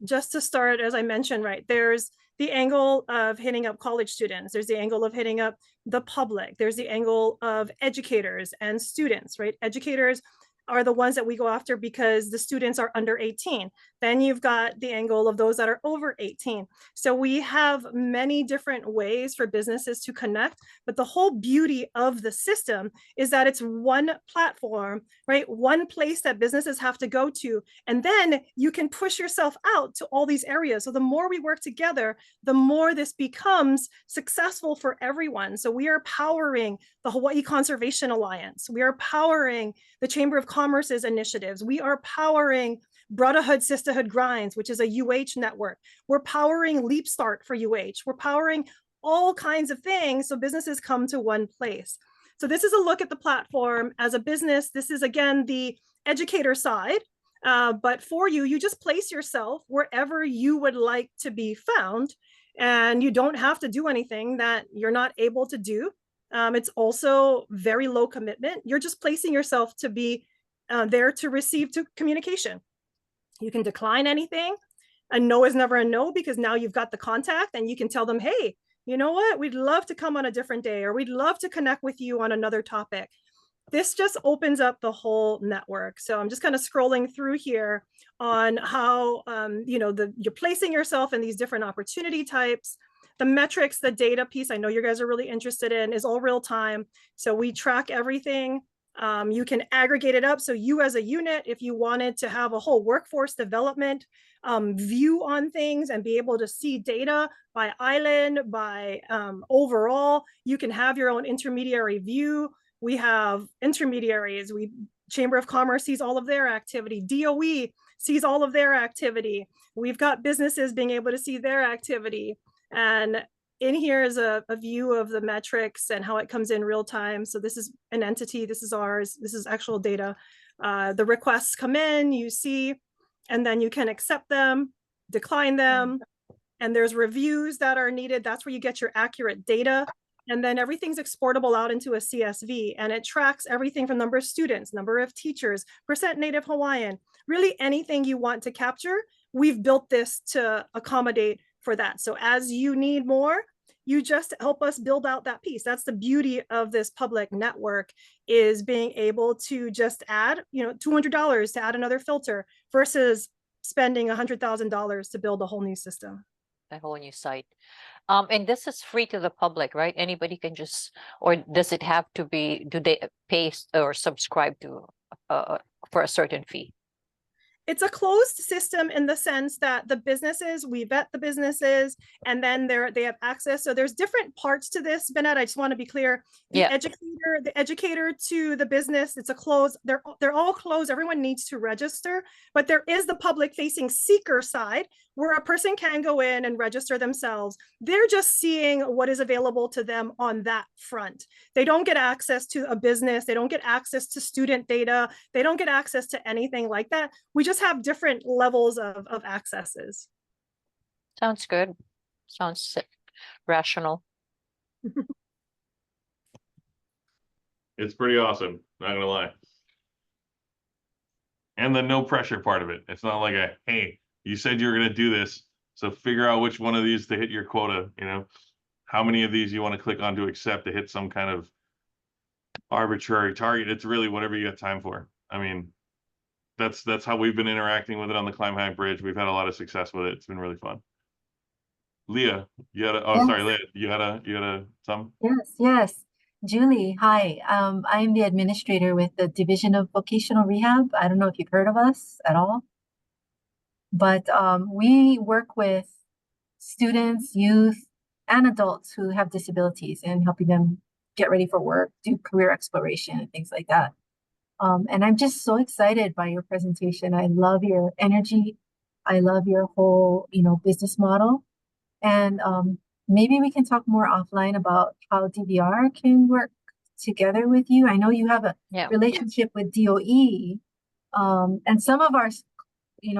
just to start, as I mentioned, right, there's the angle of hitting up college students. There's the angle of hitting up the public. There's the angle of educators and students, right? Educators are the ones that we go after because the students are under 18. Then you've got the angle of those that are over 18. So we have many different ways for businesses to connect, but the whole beauty of the system is that it's one platform, right? One place that businesses have to go to, and then you can push yourself out to all these areas. So the more we work together, the more this becomes successful for everyone. So we are powering the Hawaii Conservation Alliance. We are powering the Chamber of Commerce's initiatives. We are powering Brotherhood Sisterhood Grinds, which is a UH network. We're powering Leap Start for UH. We're powering all kinds of things so businesses come to one place. So this is a look at the platform as a business. This is, again, the educator side. But for you, you just place yourself wherever you would like to be found. And you don't have to do anything that you're not able to do. It's also very low commitment. You're just placing yourself to be there to receive communication. You can decline anything. A no is never a no, because now you've got the contact and you can tell them, hey, you know what? We'd love to come on a different day, or we'd love to connect with you on another topic. This just opens up the whole network. So I'm just kind of scrolling through here on how, you're placing yourself in these different opportunity types. The metrics, the data piece, I know you guys are really interested in, is all real time. So we track everything. You can aggregate it up. So you as a unit, if you wanted to have a whole workforce development view on things and be able to see data by island, by overall, you can have your own intermediary view. We have intermediaries. Chamber of Commerce sees all of their activity. DOE sees all of their activity. We've got businesses being able to see their activity. And in here is a view of the metrics and how it comes in real time. So this is an entity, this is ours, this is actual data. The requests come in, you see, and then you can accept them, decline them, and there's reviews that are needed. That's where you get your accurate data. And then everything's exportable out into a CSV, and it tracks everything from number of students, number of teachers, % Native Hawaiian, really anything you want to capture. We've built this to accommodate for that. So as you need more, you just help us build out that piece. That's the beauty of this public network, is being able to just add, $200 to add another filter versus spending $100,000 to build a whole new system. A whole new site. And this is free to the public, right? Anybody can just, or does it have to be, do they pay or subscribe to for a certain fee? It's a closed system in the sense that the businesses, we vet the businesses, and then they have access. So there's different parts to this, Bennett. I just want to be clear. The educator to the business, it's a closed, they're all closed. Everyone needs to register, but there is the public facing seeker side where a person can go in and register themselves. They're just seeing what is available to them on that front. They don't get access to a business. They don't get access to student data. They don't get access to anything like that. We just have different levels of accesses. Sounds good. Sounds rational. It's pretty awesome, not gonna lie. And the no pressure part of it. It's not like a, hey, you said you were gonna do this, so figure out which one of these to hit your quota, you know, how many of these you want to click on to accept to hit some kind of arbitrary target. It's really whatever you got time for. I mean, that's how we've been interacting with it on the Climb High Bridge. We've had a lot of success with it. It's been really fun. Leah, you had a, Yes. sorry, Leah, you had a some? Yes. Julie, hi. I'm the administrator with the Division of Vocational Rehab. I don't know if you've heard of us at all, but we work with students, youth, and adults who have disabilities and helping them get ready for work, do career exploration and things like that. And I'm just so excited by your presentation. I love your energy. I love your whole, business model. And maybe we can talk more offline about how DVR can work together with you. I know you have a relationship with DOE, and some of our,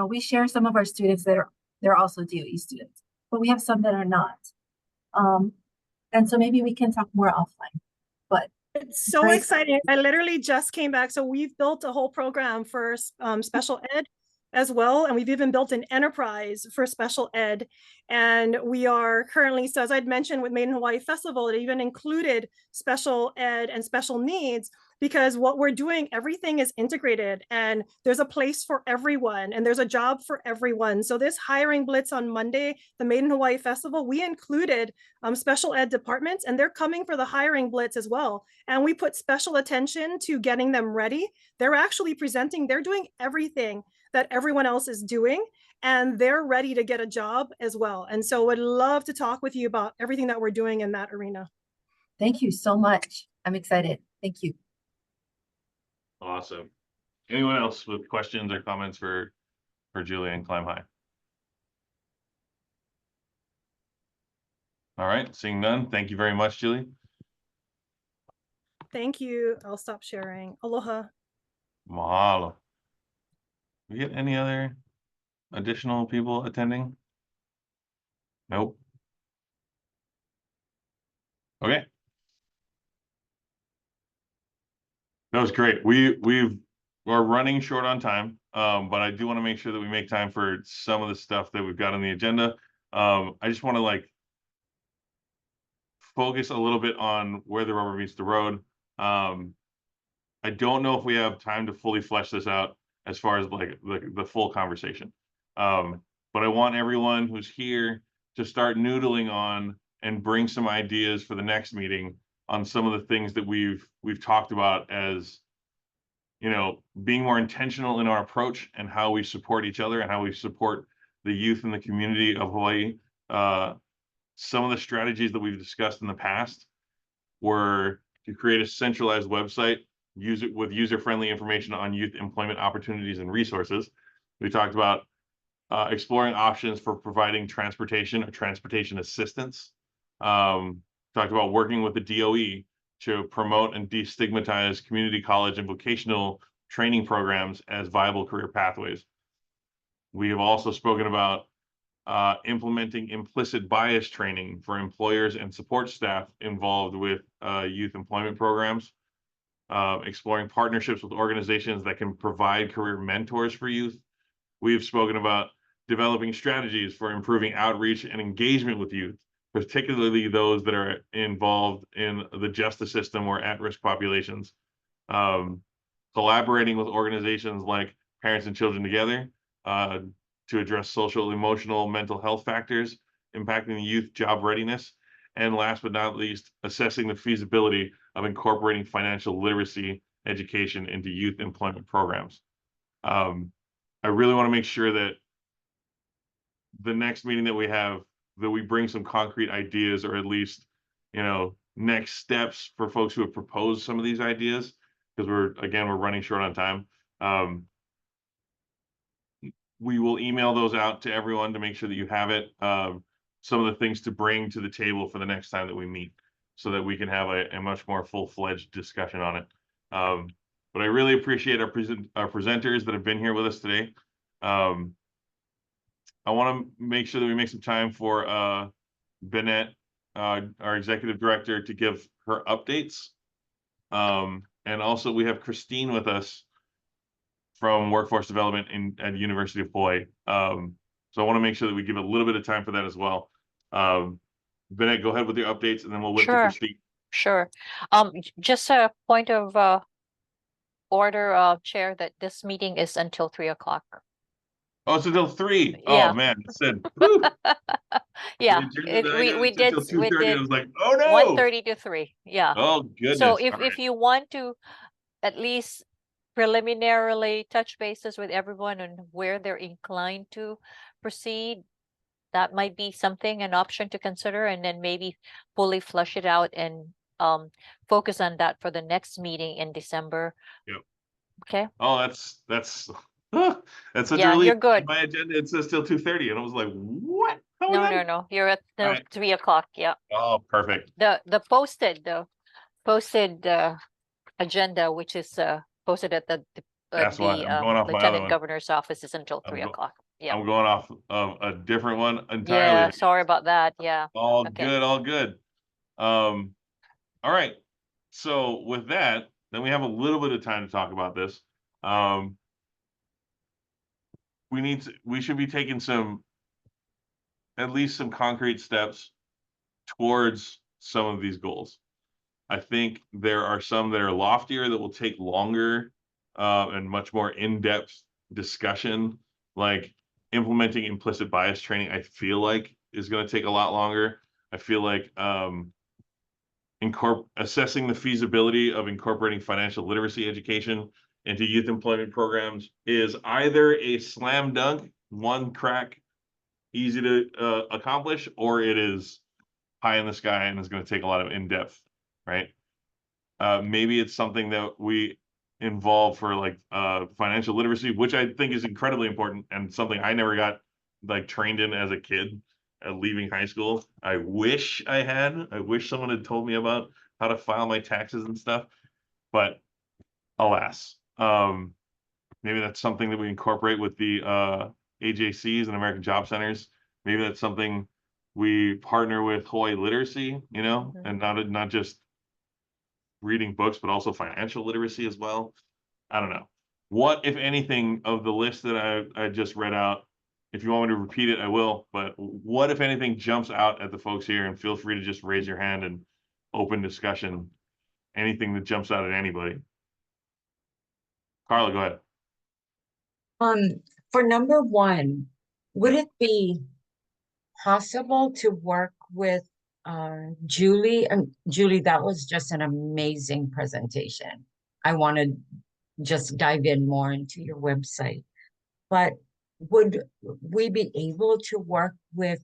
we share some of our students that they're also DOE students, but we have some that are not. And so maybe we can talk more offline. But it's so exciting. I literally just came back. So we've built a whole program for special ed as well. And we've even built an enterprise for special ed. And we are currently, so as I'd mentioned with Made in Hawaii Festival, it even included special ed and special needs, because what we're doing, everything is integrated and there's a place for everyone and there's a job for everyone. So this hiring blitz on Monday, the Made in Hawaii Festival, we included special ed departments, and they're coming for the hiring blitz as well. And we put special attention to getting them ready. They're actually presenting, they're doing everything that everyone else is doing, and they're ready to get a job as well. And so would love to talk with you about everything that we're doing in that arena. Thank you so much. I'm excited. Thank you. Awesome. Anyone else with questions or comments for Julie and Climb High? All right, seeing none. Thank you very much, Julie. Thank you. I'll stop sharing. Aloha. Mahalo. We get any other additional people attending? Nope. Okay. That was great. We're running short on time, but I do want to make sure that we make time for some of the stuff that we've got on the agenda. I just want to focus a little bit on where the rubber meets the road. I don't know if we have time to fully flesh this out as far as the full conversation. But I want everyone who's here to start noodling on and bring some ideas for the next meeting on some of the things that we've talked about as, being more intentional in our approach and how we support each other and how we support the youth in the community of Hawaii. Some of the strategies that we've discussed in the past were to create a centralized website, use it with user-friendly information on youth employment opportunities and resources. We talked about exploring options for providing transportation or transportation assistance. Talked about working with the DOE to promote and destigmatize community college and vocational training programs as viable career pathways. We have also spoken about implementing implicit bias training for employers and support staff involved with youth employment programs, exploring partnerships with organizations that can provide career mentors for youth. We've spoken about developing strategies for improving outreach and engagement with youth, particularly those that are involved in the justice system or at-risk populations. Collaborating with organizations like Parents and Children Together to address social, emotional, mental health factors impacting the youth job readiness. And last but not least, assessing the feasibility of incorporating financial literacy education into youth employment programs. I really want to make sure that the next meeting that we have, that we bring some concrete ideas, or at least, you know, next steps for folks who have proposed some of these ideas, because we're running short on time. We will email those out to everyone to make sure that you have it. Some of the things to bring to the table for the next time that we meet, so that we can have a much more full-fledged discussion on it. But I really appreciate our presenters that have been here with us today. I want to make sure that we make some time for Bennett, our executive director, to give her updates. And also we have Christine with us from Workforce Development at the University of Hawaii. So I want to make sure that we give a little bit of time for that as well. Bennett, go ahead with your updates, and then we'll whip to Christine. Sure. Just a point of order, Chair, that this meeting is until 3 o'clock. Oh, it's until 3. Yeah. Oh man, it said. Yeah, we did. Until 2:30. I was like, oh no. 1:30 to 3. Yeah. Oh goodness. So if you want to at least preliminarily touch bases with everyone on where they're inclined to proceed, that might be an option to consider, and then maybe fully flush it out and focus on that for the next meeting in December. Yep. Okay. Oh, that's that's such a Yeah, relief. you're good. My agenda, it says till 2:30, and I was like, what? No. You're at All right. 3 o'clock. Yeah. Oh, perfect. The posted agenda, which is posted at the That's why I'm going off my other Lieutenant one. Governor's office, is until 3 o'clock. Yeah. I'm going off of a different one entirely. Yeah, sorry about that. Yeah. All Okay. good, all good. All right. So with that, then we have a little bit of time to talk about this. We should be taking at least some concrete steps towards some of these goals. I think there are some that are loftier that will take longer and much more in-depth discussion, like implementing implicit bias training. I feel like is going to take a lot longer. I feel like assessing the feasibility of incorporating financial literacy education into youth employment programs is either a slam dunk, one crack, easy to accomplish, or it is pie in the sky and is going to take a lot of in-depth, right? Maybe it's something that we involve for like financial literacy, which I think is incredibly important and something I never got like trained in as a kid leaving high school. I wish someone had told me about how to file my taxes and stuff, but alas. Maybe that's something that we incorporate with the AJCs and American Job Centers. Maybe that's something we partner with Hawaii Literacy, and not just reading books, but also financial literacy as well. I don't know. What, if anything, of the list that I just read out, if you want me to repeat it, I will, but what, if anything, jumps out at the folks here? And feel free to just raise your hand and open discussion. Anything that jumps out at anybody. Carla, go ahead. For number one, would it be possible to work with Julie? Julie, that was just an amazing presentation. I want to just dive in more into your website, but would we be able to work with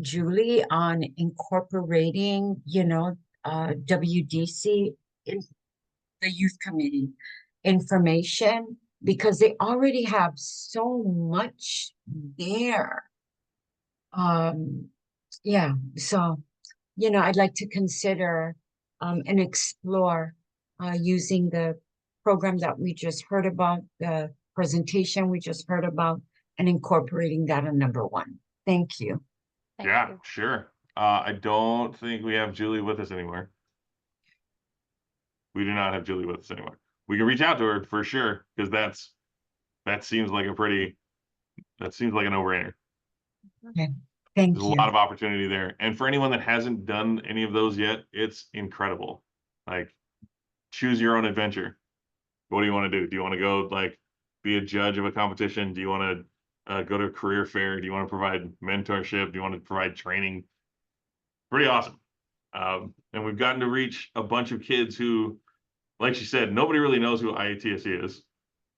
Julie on incorporating, WDC in the youth committee information, because they already have so much there. Yeah, so, I'd like to consider and explore using the program that we just heard about, the presentation we just heard about, and incorporating that in number one. Thank you. Yeah, sure. I don't think we have Julie with us anymore. We do not have Julie with us anymore. We can reach out to her for sure, because that seems like a no-brainer. Okay, thank There's you. a lot of opportunity there. And for anyone that hasn't done any of those yet, it's incredible. Like, choose your own adventure. What do you want to do? Do you want to go like be a judge of a competition? Do you want to go to a career fair? Do you want to provide mentorship? Do you want to provide training? Pretty awesome. And we've gotten to reach a bunch of kids who, like she said, nobody really knows who IATSE is,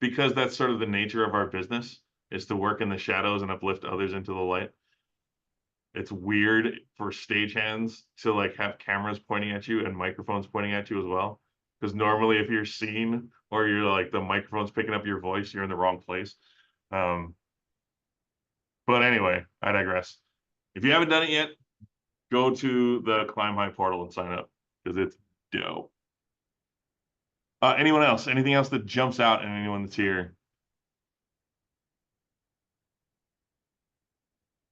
because that's sort of the nature of our business. is to work in the shadows and uplift others into the light. It's weird for stagehands to like have cameras pointing at you and microphones pointing at you as well. Because normally if you're seen or you're like the microphone's picking up your voice, you're in the wrong place. But anyway, I digress. If you haven't done it yet, go to the Climb High portal and sign up because it's dope. Anyone else? Anything else that jumps out and anyone that's here?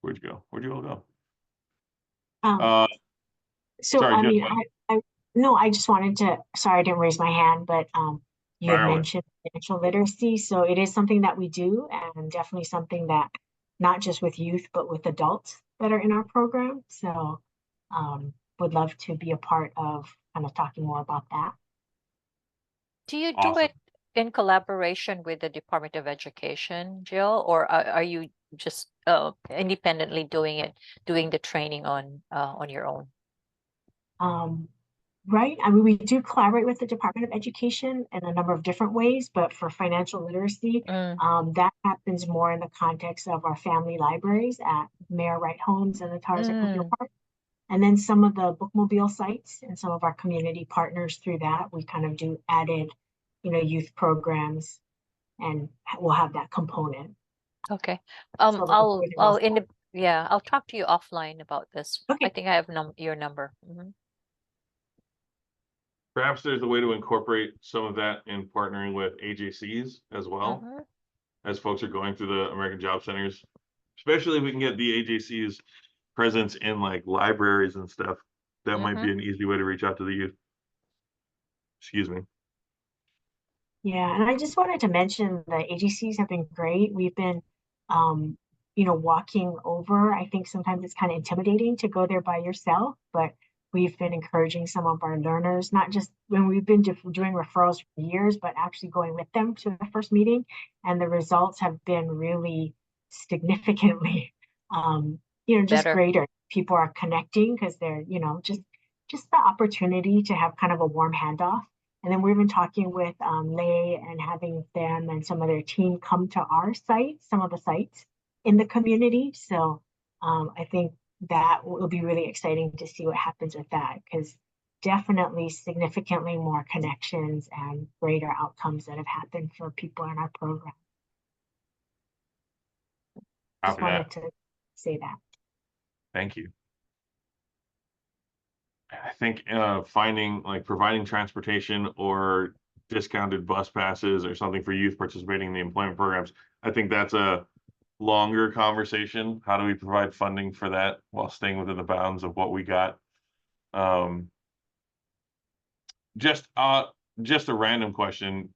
Where'd you go? Where'd you all go? So sorry, I Jill, mean, go ahead. no, I just wanted to, sorry, I didn't raise my hand, but you had Fire away. mentioned financial literacy. So it is something that we do, and definitely something that not just with youth, but with adults that are in our program. So would love to be a part of kind of talking more about that. Do you do Awesome. it in collaboration with the Department of Education, Jill, or are you just independently doing the training on your own? Right. I mean, we do collaborate with the Department of Education in a number of different ways, but for financial literacy, that happens more in the context of our family libraries at Mayor Wright Homes and the Towers at Cooper Park. And then some of the bookmobile sites and some of our community partners through that, we kind of do added, youth programs, and we'll have that component. Okay. So I'll talk to you offline about this. Okay. I think I have your number. Perhaps there's a way to incorporate some of that in partnering with AJCs as well, as folks are going through the American Job Centers, especially if we can get the AJCs presence in like libraries and stuff. That might be an easy way to reach out to the youth. Excuse me. Yeah, and I just wanted to mention the AGCs have been great. We've been, walking over. I think sometimes it's kind of intimidating to go there by yourself, but we've been encouraging some of our learners, not just when we've been doing referrals for years, but actually going with them to the first meeting. And the results have been really significantly, just Better. greater. People are connecting because they're, just the opportunity to have kind of a warm handoff. And then we've been talking with Lay and having them and some of their team come to our site, some of the sites in the community. So I think that will be really exciting to see what happens with that, because definitely significantly more connections and greater outcomes that have happened for people in our program. Just wanted to say that. Thank you. I think providing transportation or discounted bus passes or something for youth participating in the employment programs, I think that's a longer conversation. How do we provide funding for that while staying within the bounds of what we got? Just a random question.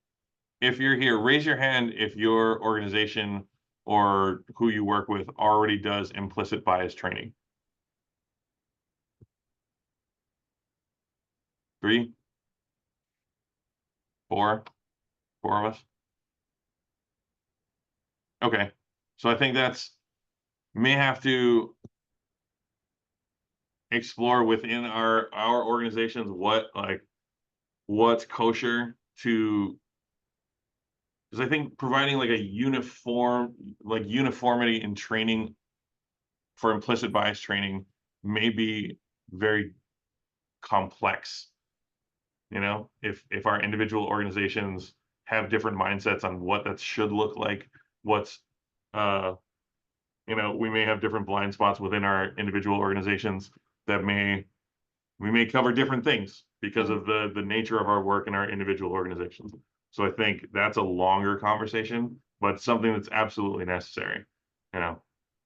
If you're here, raise your hand if your organization or who you work with already does implicit bias training. 3, 4 of us. Okay, so I think may have to explore within our organizations what's kosher to, because I think providing like a uniformity in training for implicit bias training may be very complex. If our individual organizations have different mindsets on what that should look like, we may have different blind spots within our individual organizations that we may cover different things because of the nature of our work in our individual organizations. So I think that's a longer conversation, but something that's absolutely necessary.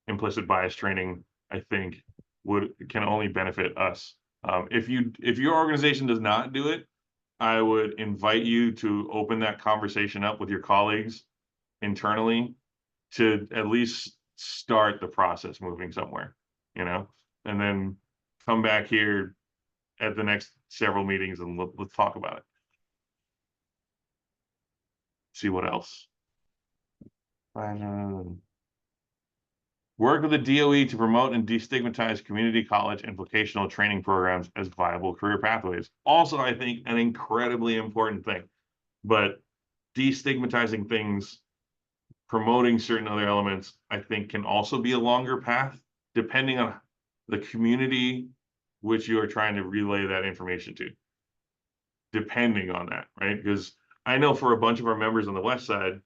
Implicit bias training, I think, can only benefit us. If your organization does not do it, I would invite you to open that conversation up with your colleagues internally to at least start the process moving somewhere, and then come back here at the next several meetings and let's talk about it. See what else. Work with the DOE to promote and destigmatize community college and vocational training programs as viable career pathways. Also, I think an incredibly important thing, but destigmatizing things promoting certain other elements, I think can also be a longer path, depending on the community which you are trying to relay that information to. Depending on that, right? Because I know for a bunch of our members on the West Side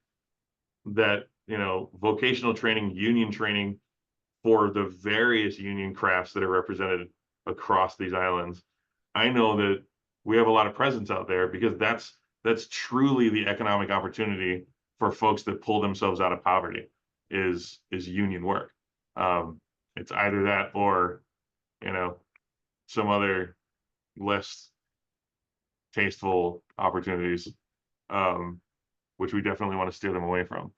that, you know, vocational training, union training for the various union crafts that are represented across these islands, I know that we have a lot of presence out there because that's truly the economic opportunity for folks that pull themselves out of poverty is union work. It's either that or, you know, some other less tasteful opportunities, which we definitely want to steer them away from.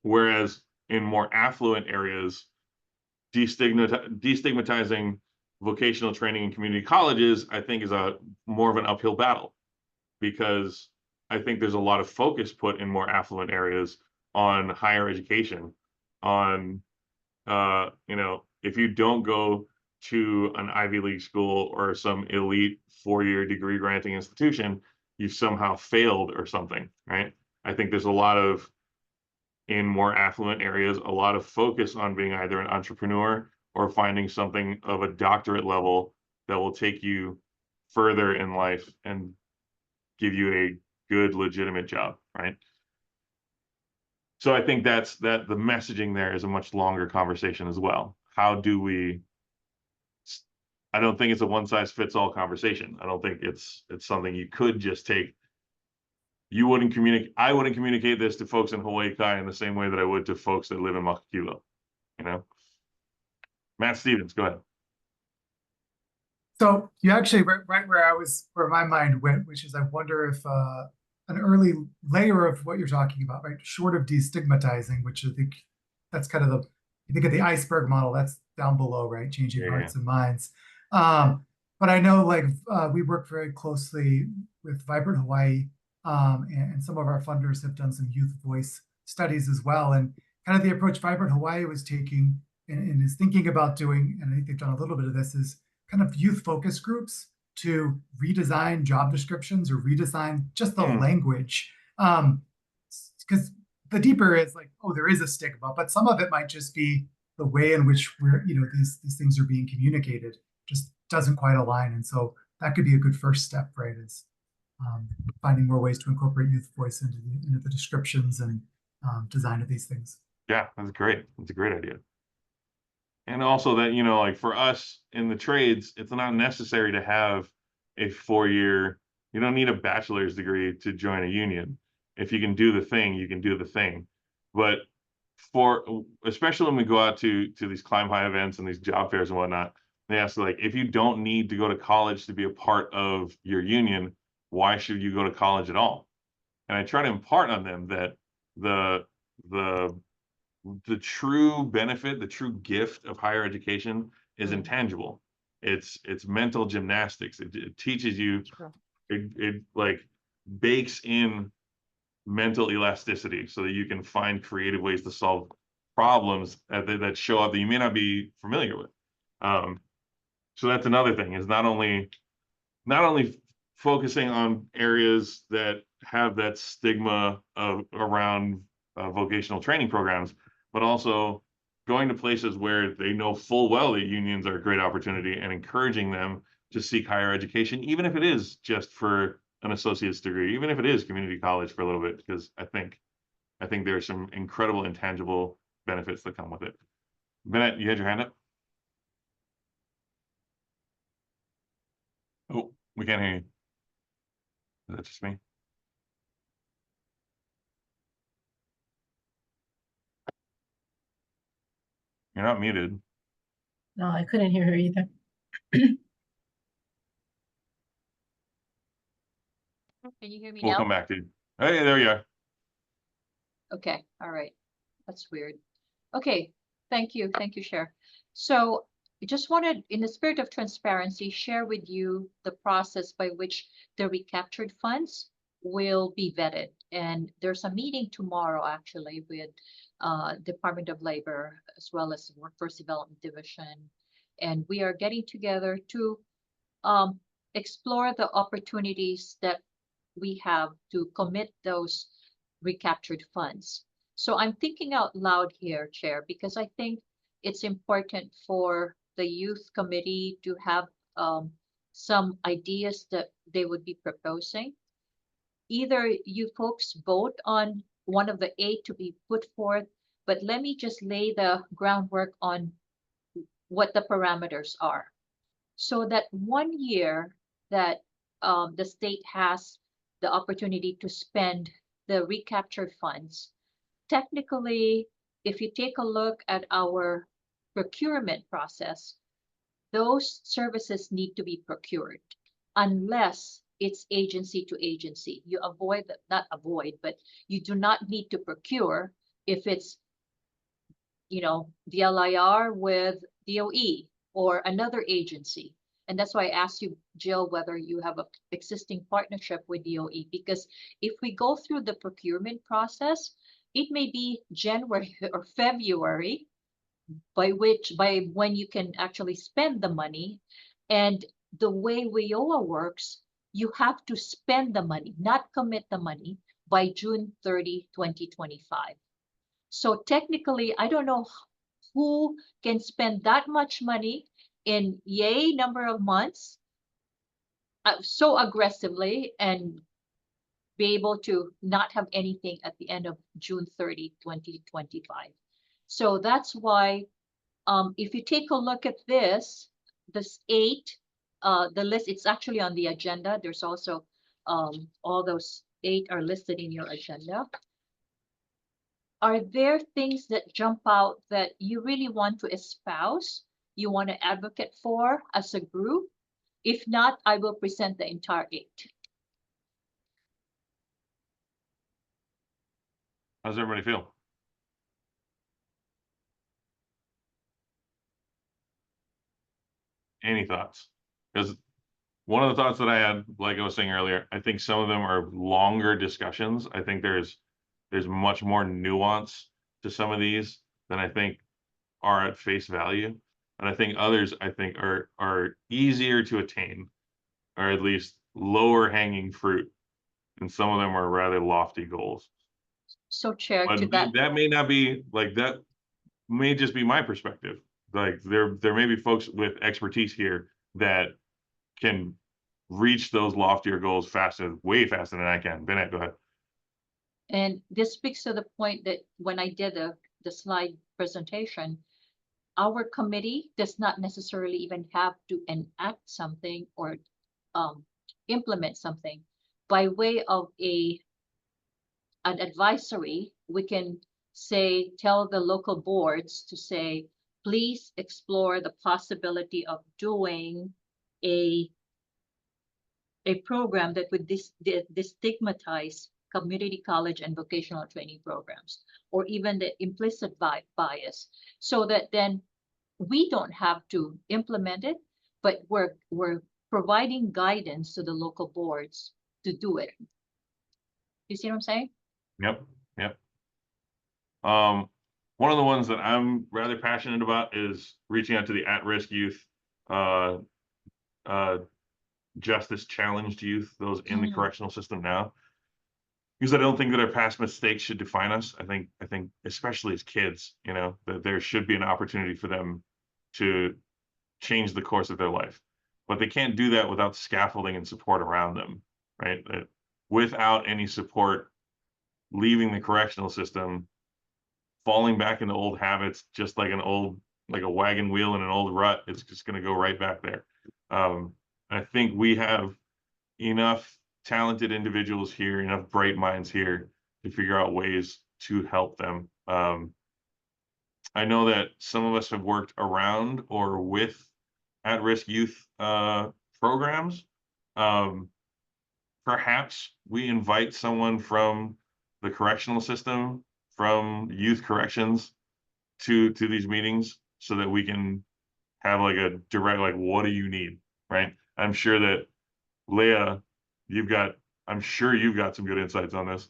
Whereas in more affluent areas, destigmatizing vocational training in community colleges, I think, is a more of an uphill battle, because I think there's a lot of focus put in more affluent areas on higher education, on you know, if you don't go to an Ivy League school or some elite four-year degree granting institution, you've somehow failed or something, right? I think there's a lot of, in more affluent areas, a lot of focus on being either an entrepreneur or finding something of a doctorate level that will take you further in life and give you a good, legitimate job, right? So I think that the messaging there is a much longer conversation as well. How do we, I don't think it's a one size fits all conversation. I don't think it's something you could just take. I wouldn't communicate this to folks in Hawaii Kai in the same way that I would to folks that live in Makakilo, you know? Matt Stevens, go ahead. So you actually right where my mind went, which is I wonder if an early layer of what you're talking about, right, short of destigmatizing, which I think that's kind of you think of the iceberg model, that's down below, right, changing hearts and minds. But I know, like, we work very closely with Vibrant Hawaii, and some of our funders have done some youth voice studies as well. And kind of the approach Vibrant Hawaii was taking and is thinking about doing, and I think they've done a little bit of this, is kind of youth focus groups to redesign job descriptions or redesign just the language. Because the deeper is like, oh, there is a stigma, but some of it might just be the way in which these things are being communicated just doesn't quite align. And so that could be a good first step, right? Is finding more ways to incorporate youth voice into the descriptions and design of these things. Yeah, that's great. That's a great idea. And also that, you know, like for us in the trades, it's not necessary to have a 4-year, you don't need a bachelor's degree to join a union. If you can do the thing, you can do the thing. But especially when we go out to these Climb High events and these job fairs and whatnot, they ask, like, if you don't need to go to college to be a part of your union, why should you go to college at all? And I try to impart on them that the true benefit, the true gift of higher education is intangible. It's mental gymnastics. It teaches you, it like bakes in mental elasticity so that you can find creative ways to solve problems that show up that you may not be familiar with. So that's another thing, is not only focusing on areas that have that stigma around vocational training programs, but also going to places where they know full well that unions are a great opportunity and encouraging them to seek higher education, even if it is just for an associate's degree, even if it is community college for a little bit, because I think there are some incredible intangible benefits that come with it. Bennett, you had your hand up? Oh, we can't hear you. Is that just me? You're not muted. No, I couldn't hear her either. Can you hear me We'll now? come back to you. Hey, there you are. Okay, all right. That's weird. Okay, thank you, Cher. So I just wanted, in the spirit of transparency, share with you the process by which the recaptured funds will be vetted. And there's a meeting tomorrow, actually, with Department of Labor, as well as Workforce Development Division. And we are getting together to explore the opportunities that we have to commit those recaptured funds. So I'm thinking out loud here, Chair, because I think it's important for the youth committee to have some ideas that they would be proposing. Either you folks vote on one of the 8 to be put forth, but let me just lay the groundwork on what the parameters are. So that 1 year that the state has the opportunity to spend the recaptured funds, technically, if you take a look at our procurement process, those services need to be procured unless it's agency to agency. You avoid, not avoid, but you do not need to procure if it's, you know, DLIR with DOE or another agency. And that's why I asked you, Jill, whether you have an existing partnership with DOE, because if we go through the procurement process, it may be January or February by when you can actually spend the money. And the way WIOA works, you have to spend the money, not commit the money, by June 30, 2025. So technically, I don't know who can spend that much money in yay number of months so aggressively and be able to not have anything at the end of June 30, 2025. So that's why if you take a look at this 8, the list, it's actually on the agenda. There's also all those 8 are listed in your agenda. Are there things that jump out that you really want to espouse, you want to advocate for as a group? If not, I will present the entire 8. How's everybody feel? Any thoughts? Because one of the thoughts that I had, like I was saying earlier, I think some of them are longer discussions. I think there's much more nuance to some of these than I think are at face value. And I think others, are easier to attain, or at least lower hanging fruit. And some of them are rather lofty goals. So Chair, But to that, that may not be like that, may just be my perspective. Like there may be folks with expertise here that can reach those loftier goals way faster than I can. Bennett, go ahead. and this speaks to the point that when I did the slide presentation, our committee does not necessarily even have to enact something or implement something. By way of an advisory, we can say, tell the local boards to say, please explore the possibility of doing a program that would destigmatize community college and vocational training programs, or even the implicit bias, so that then we don't have to implement it, but we're providing guidance to the local boards to do it. You see what I'm saying? Yep. One of the ones that I'm rather passionate about is reaching out to the at-risk youth, justice challenged youth, those in the correctional system now. Because I don't think that our past mistakes should define us. I think especially as kids, you know, that there should be an opportunity for them to change the course of their life. But they can't do that without scaffolding and support around them, right? Without any support, leaving the correctional system, falling back into old habits, just like a wagon wheel in an old rut, it's just going to go right back there. I think we have enough talented individuals here, enough bright minds here to figure out ways to help them. I know that some of us have worked around or with at-risk youth programs. Perhaps we invite someone from the correctional system, from youth corrections to these meetings so that we can have like a direct, like, what do you need, right? I'm sure that Leah, I'm sure you've got some good insights on this.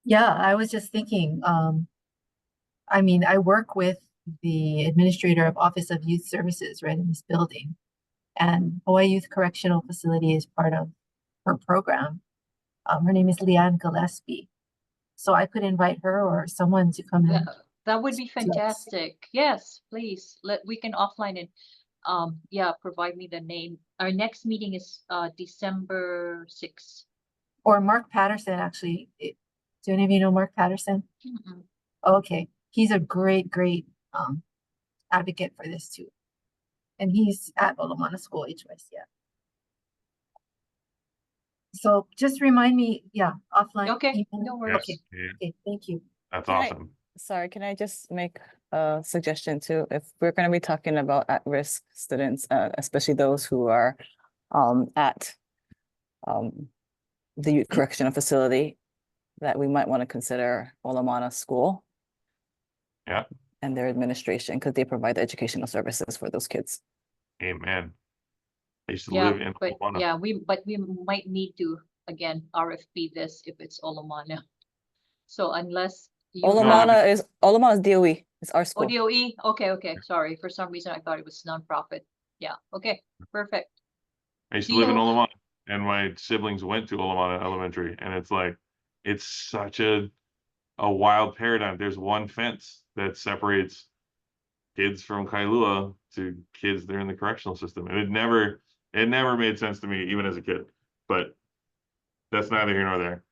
Yeah, I was just thinking, I mean, I work with the administrator of Office of Youth Services right in this building, and Hawaii Youth Correctional Facility is part of her program. Her name is Leanne Gillespie. So I could invite her or someone to come in. That would be Yes. fantastic. Yes, please. We can offline it. Yeah, provide me the name. Our next meeting is December 6th. Or Mark Patterson, actually. Do any of you know Mark Patterson? Mm-mm. Okay, he's a great advocate for this too. And he's at Olamana School HYCF. So just remind me, yeah, offline. Okay, email. no worries. Okay, okay, thank you. That's Can I- awesome. Sorry, can I just make a suggestion too? If we're going to be talking about at-risk students, especially those who are at the youth correctional facility, that we might want to consider Olamana School. Yeah. And their administration, because they provide the educational services for those kids. Amen. I used to Yeah, live in but Olamana. yeah, we might need to again RFP this if it's Olamana. So unless you Olamana is DOE. It's our school. DOE. Okay. Sorry. For some reason I thought it was nonprofit. Yeah. Okay. Perfect. I used to live in Deal. Olamana, and my siblings went to Olamana Elementary, and it's like, it's such a wild paradigm. There's one fence that separates kids from Kailua to kids that are in the correctional system, and it never made sense to me, even as a kid. But that's neither here nor there.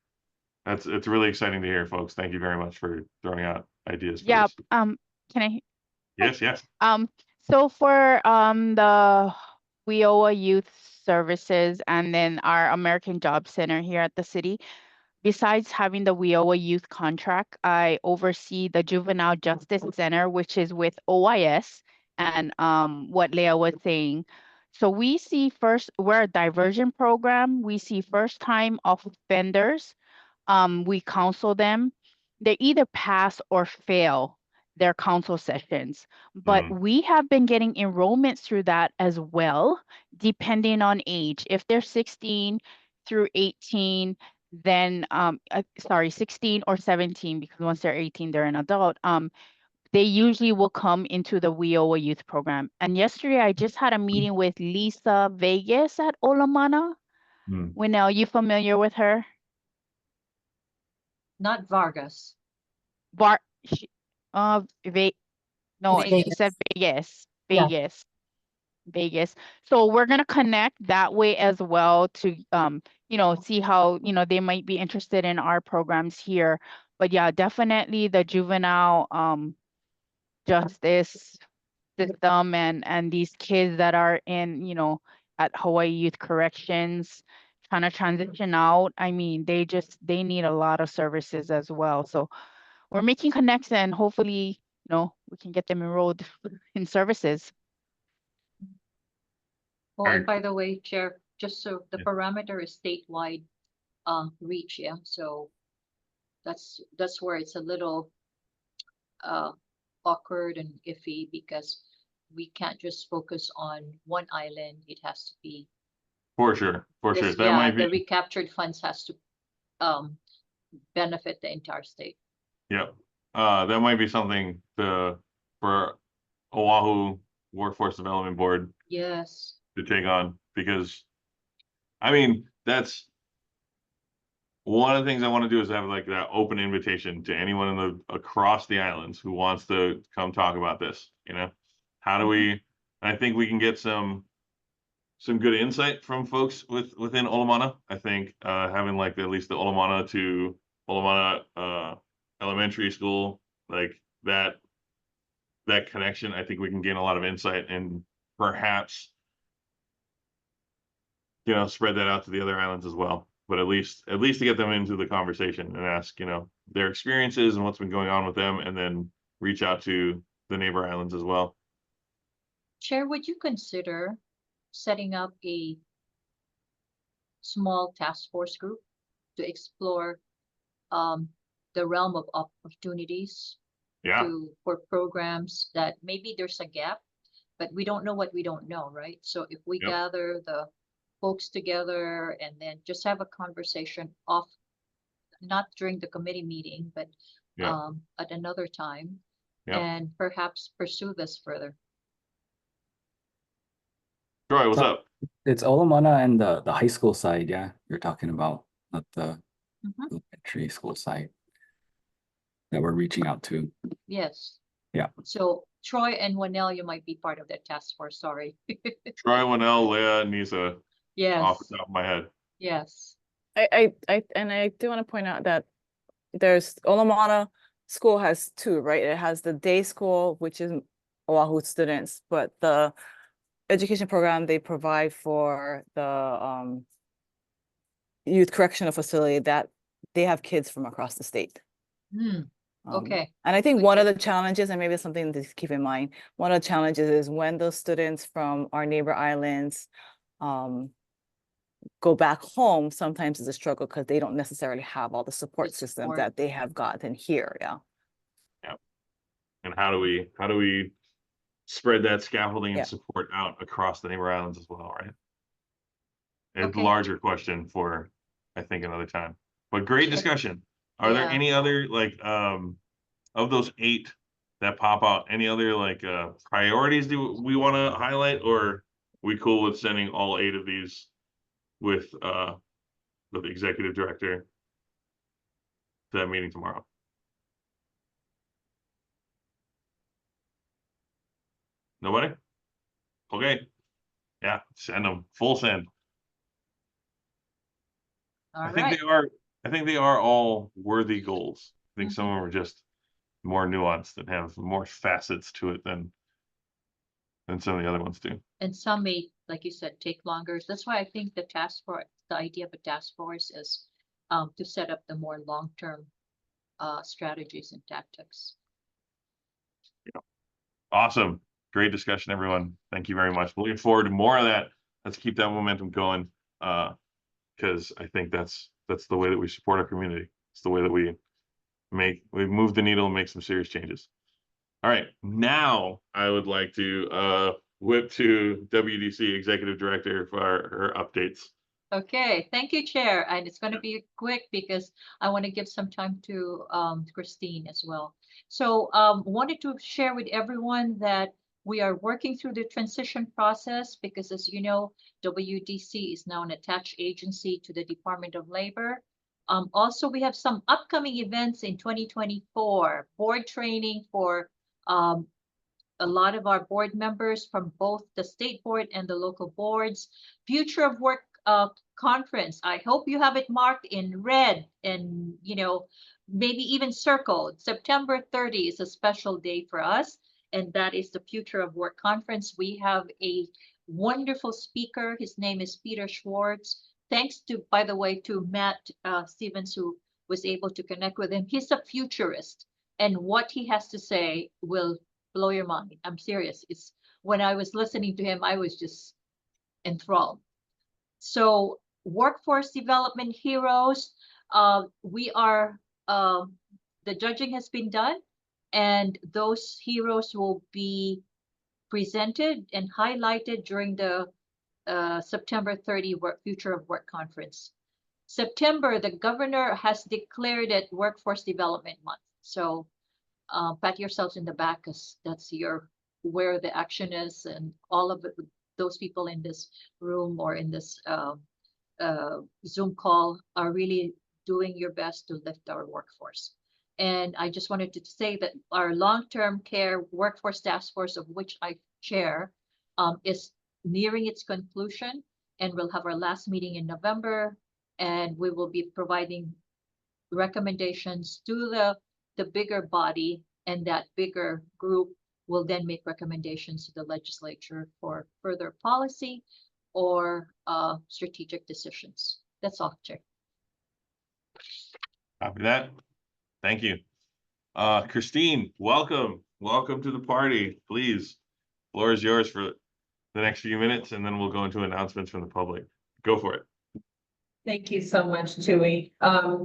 It's really exciting to hear, folks. Thank you very much for throwing out ideas for Yeah, this. can I? Yes. So for the WIOA Youth Services and then our American Job Center here at the city, besides having the WIOA Youth contract, I oversee the Juvenile Justice Center, which is with OIS, and what Leah was saying. So we see we're a diversion program. We see first-time offenders. We counsel them. They either pass or fail their counsel sessions, but we have been getting enrollments through that as well, depending on age. If they're 16 through 18, then 16 or 17, because once they're 18, they're an adult. They usually will come into the WIOA youth program. And yesterday I just had a meeting with Lisa Vegas at Olamana. Winell, you familiar with her? Not Vargas. No, she Vegas. said Vegas. Yeah. Vegas. So we're gonna connect that way as well to see how they might be interested in our programs here. But yeah, definitely the juvenile justice system and these kids that are in at Hawaii Youth Corrections trying to transition out. I mean, they need a lot of services as well. So we're making connections, and hopefully, we can get them enrolled in services. Oh, and by the way, Chair, just so the parameter is statewide reach, yeah. So that's where it's a little awkward and iffy, because we can't just focus on one island. It has to be For sure. this, That might be. the recaptured funds has to benefit the entire state. Yep. That might be something for Oahu Workforce Development Board Yes. to take on, because I mean, that's one of the things I want to do, is have like that open invitation to anyone across the islands who wants to come talk about this. How do we, I think we can get some good insight from folks within Olamana. I think having like at least the Olamana to Olamana elementary school, like that connection, I think we can gain a lot of insight, and perhaps spread that out to the other islands as well. But at least to get them into the conversation and ask their experiences and what's been going on with them, and then reach out to the neighbor islands as well. Chair, would you consider setting up a small task force group to explore the realm of opportunities for programs that maybe there's a gap, but we don't know what we don't know, right? So if we gather the folks together and then just have a conversation not during the committee meeting, but at another time, and perhaps pursue this further. Troy, what's up? It's Olamana and the high school side, yeah, you're talking about, not the elementary school side. that we're reaching out to. Yes. Yeah. So Troy and Wanell, you might be part of that task force, sorry. Troy, Winnell, Leah, Nisa, Yes, off the top of my head. yes. I do want to point out that there's Olamana School has two, right? It has the day school, which is Oahu students, but the education program they provide for the youth correctional facility, that they have kids from across the state. Okay. And I think one of the challenges, and maybe it's something to keep in mind, one of the challenges is when those students from our neighbor islands go back home, sometimes it's a struggle because they don't necessarily have all the support systems that they have gotten here. Yeah. Yeah. And how do we spread that scaffolding and support out across the neighbor islands as well, right? It's a larger question for, I think, another time. But great discussion. Are there any other of those 8 that pop out, any other priorities do we want to highlight, or are we cool with sending all 8 of these with the executive director to that meeting tomorrow? Nobody? Okay. Yeah, send them. Full send. All I think they are all worthy goals. I think some of them are just more nuanced and have more facets to it than some of the other ones do. And some may, like you said, take longer. That's why I think the idea of a task force is to set up the more long-term strategies and tactics. Yeah. Awesome. Great discussion, everyone. Thank you very much. Looking forward to more of that. Let's keep that momentum going. Because I think that's the way that we support our community. It's the way that we move the needle and make some serious changes. All right, now I would like to whip to WDC Executive Director for her updates. Okay, thank you, Chair. And it's going to be quick because I want to give some time to Christine as well. So wanted to share with everyone that we are working through the transition process because, as you know, WDC is now an attached agency to the Department of Labor. Also, we have some upcoming events in 2024, board training for a lot of our board members from both the state board and the local boards. Future of Work conference. I hope you have it marked in red and, maybe even circled. September 30 is a special day for us, and that is the Future of Work conference. We have a wonderful speaker. His name is Peter Schwartz. Thanks to, by the way, to Matt Stevens, who was able to connect with him. He's a futurist, and what he has to say will blow your mind. I'm serious. When I was listening to him, I was just enthralled. So workforce development heroes, the judging has been done, and those heroes will be presented and highlighted during the September 30 Future of Work conference. September, the governor has declared it Workforce Development Month. So pat yourselves in the back because that's where the action is, and all of it, those people in this room or in this Zoom call are really doing your best to lift our workforce. And I just wanted to say that our long-term care workforce task force, of which I chair, is nearing its conclusion, and we'll have our last meeting in November, and we will be providing recommendations to the bigger body, and that bigger group will then make recommendations to the legislature for further policy or strategic decisions. That's all, Chair. Copy that. Thank you. Christine, welcome. Welcome to the party. Please, floor is yours for the next few minutes, and then we'll go into announcements from the public. Go for it. Thank you so much, Tui.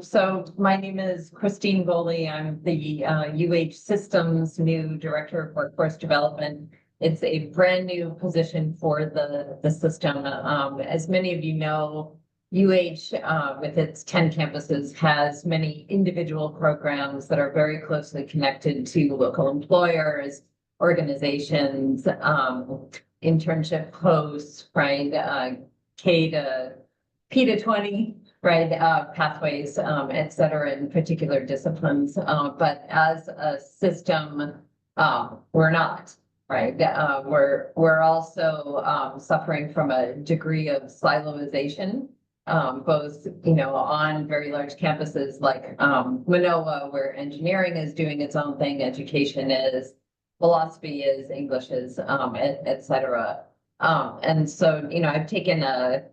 So my name is Christine Boley. I'm the UH Systems new Director of Workforce Development. It's a brand new position for the system. As many of you know, UH, with its 10 campuses, has many individual programs that are very closely connected to local employers, organizations, internship hosts, right? P to 20 right? Pathways, et cetera, in particular disciplines. But as a system, we're not, right? We're also suffering from a degree of siloization, both, on very large campuses like Manoa, where engineering is doing its own thing, education is, philosophy is, English is, et cetera. And so, I've taken a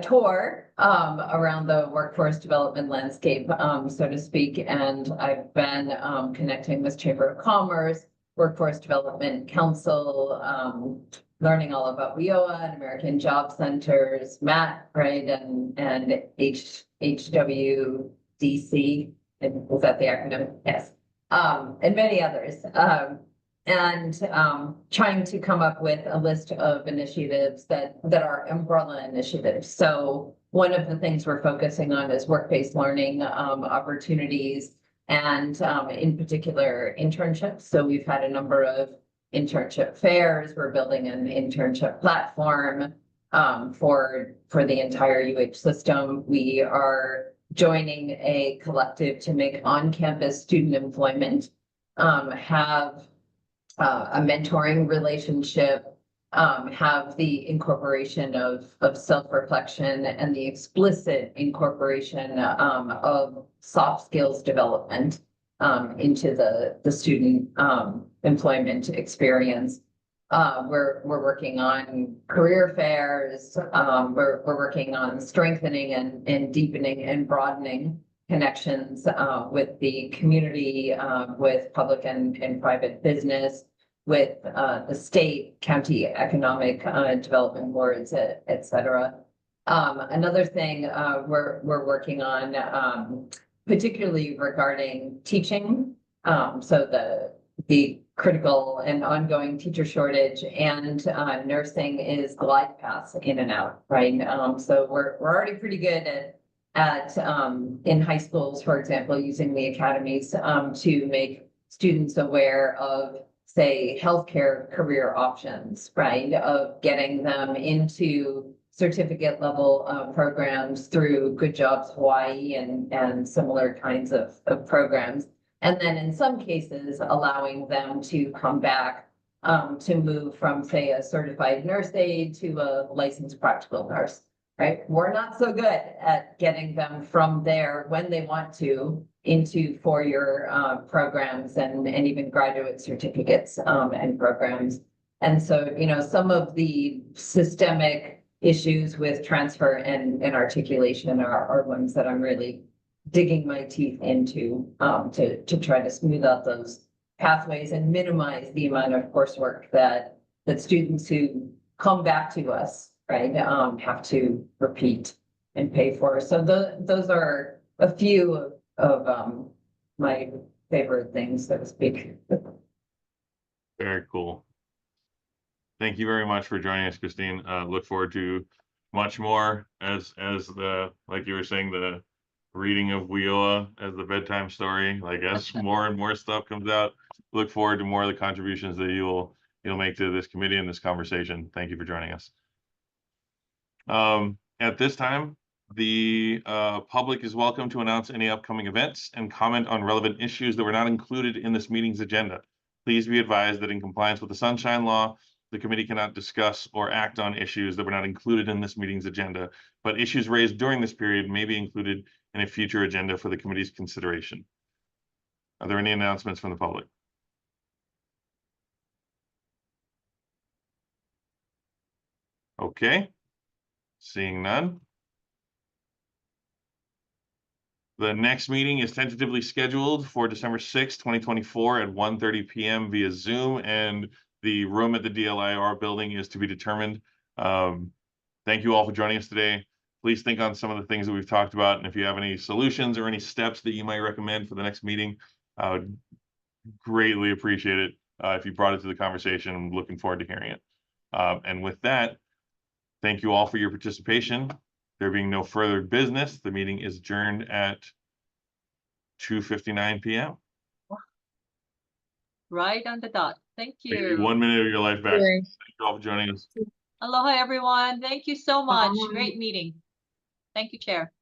tour around the workforce development landscape, so to speak, and I've been connecting with Chamber of Commerce, Workforce Development Council, learning all about WIOA and American Job Centers, MAT, right, and HWDC, is that the acronym? Yes, and many others. And trying to come up with a list of initiatives that are umbrella initiatives. So one of the things we're focusing on is work-based learning opportunities, and in particular internships. So we've had a number of internship fairs. We're building an internship platform for the entire UH system. We are joining a collective to make on-campus student employment have a mentoring relationship, have the incorporation of self-reflection and the explicit incorporation of soft skills development into the student employment experience. We're working on career fairs. We're working on strengthening and deepening and broadening connections with the community, with public and private business, with the state, county economic development boards, et cetera. Another thing we're working on, particularly regarding teaching, so the critical and ongoing teacher shortage, and nursing is glide paths in and out, right? So we're already pretty good at in high schools, for example, using the academies to make students aware of, say, healthcare career options, right? Of getting them into certificate level programs through Good Jobs Hawaii and similar kinds of programs. And then in some cases, allowing them to come back to move from, say, a certified nurse aide to a licensed practical nurse, right? We're not so good at getting them from there when they want to into four-year programs and even graduate certificates and programs. And so, some of the systemic issues with transfer and articulation are ones that I'm really digging my teeth into to try to smooth out those pathways and minimize the amount of coursework that students who come back to us, right, have to repeat and pay for. So those are a few of my favorite things, so to speak. Very cool. Thank you very much for joining us, Christine. Look forward to much more as the, like you were saying, the reading of WIOA as the bedtime story. Like as more and more stuff comes out, look forward to more of the contributions that you'll make to this committee and this conversation. Thank you for joining us. At this time, the public is welcome to announce any upcoming events and comment on relevant issues that were not included in this meeting's agenda. Please be advised that in compliance with the Sunshine Law, the committee cannot discuss or act on issues that were not included in this meeting's agenda, but issues raised during this period may be included in a future agenda for the committee's consideration. Are there any announcements from the public? Okay. Seeing none. The next meeting is tentatively scheduled for December 6th, 2024 at 1:30 p.m. via Zoom, and the room at the DLIR building is to be determined. Thank you all for joining us today. Please think on some of the things that we've talked about, and if you have any solutions or any steps that you might recommend for the next meeting, I would greatly appreciate it if you brought it to the conversation. I'm looking forward to hearing it. And with that, thank you all for your participation. There being no further business, the meeting is adjourned at 2:59 p.m. Right on the dot. Thank you. 1 minute of your life back. Thank you all for joining us. Aloha, everyone. Thank you so much. Great meeting. Thank you, Chair.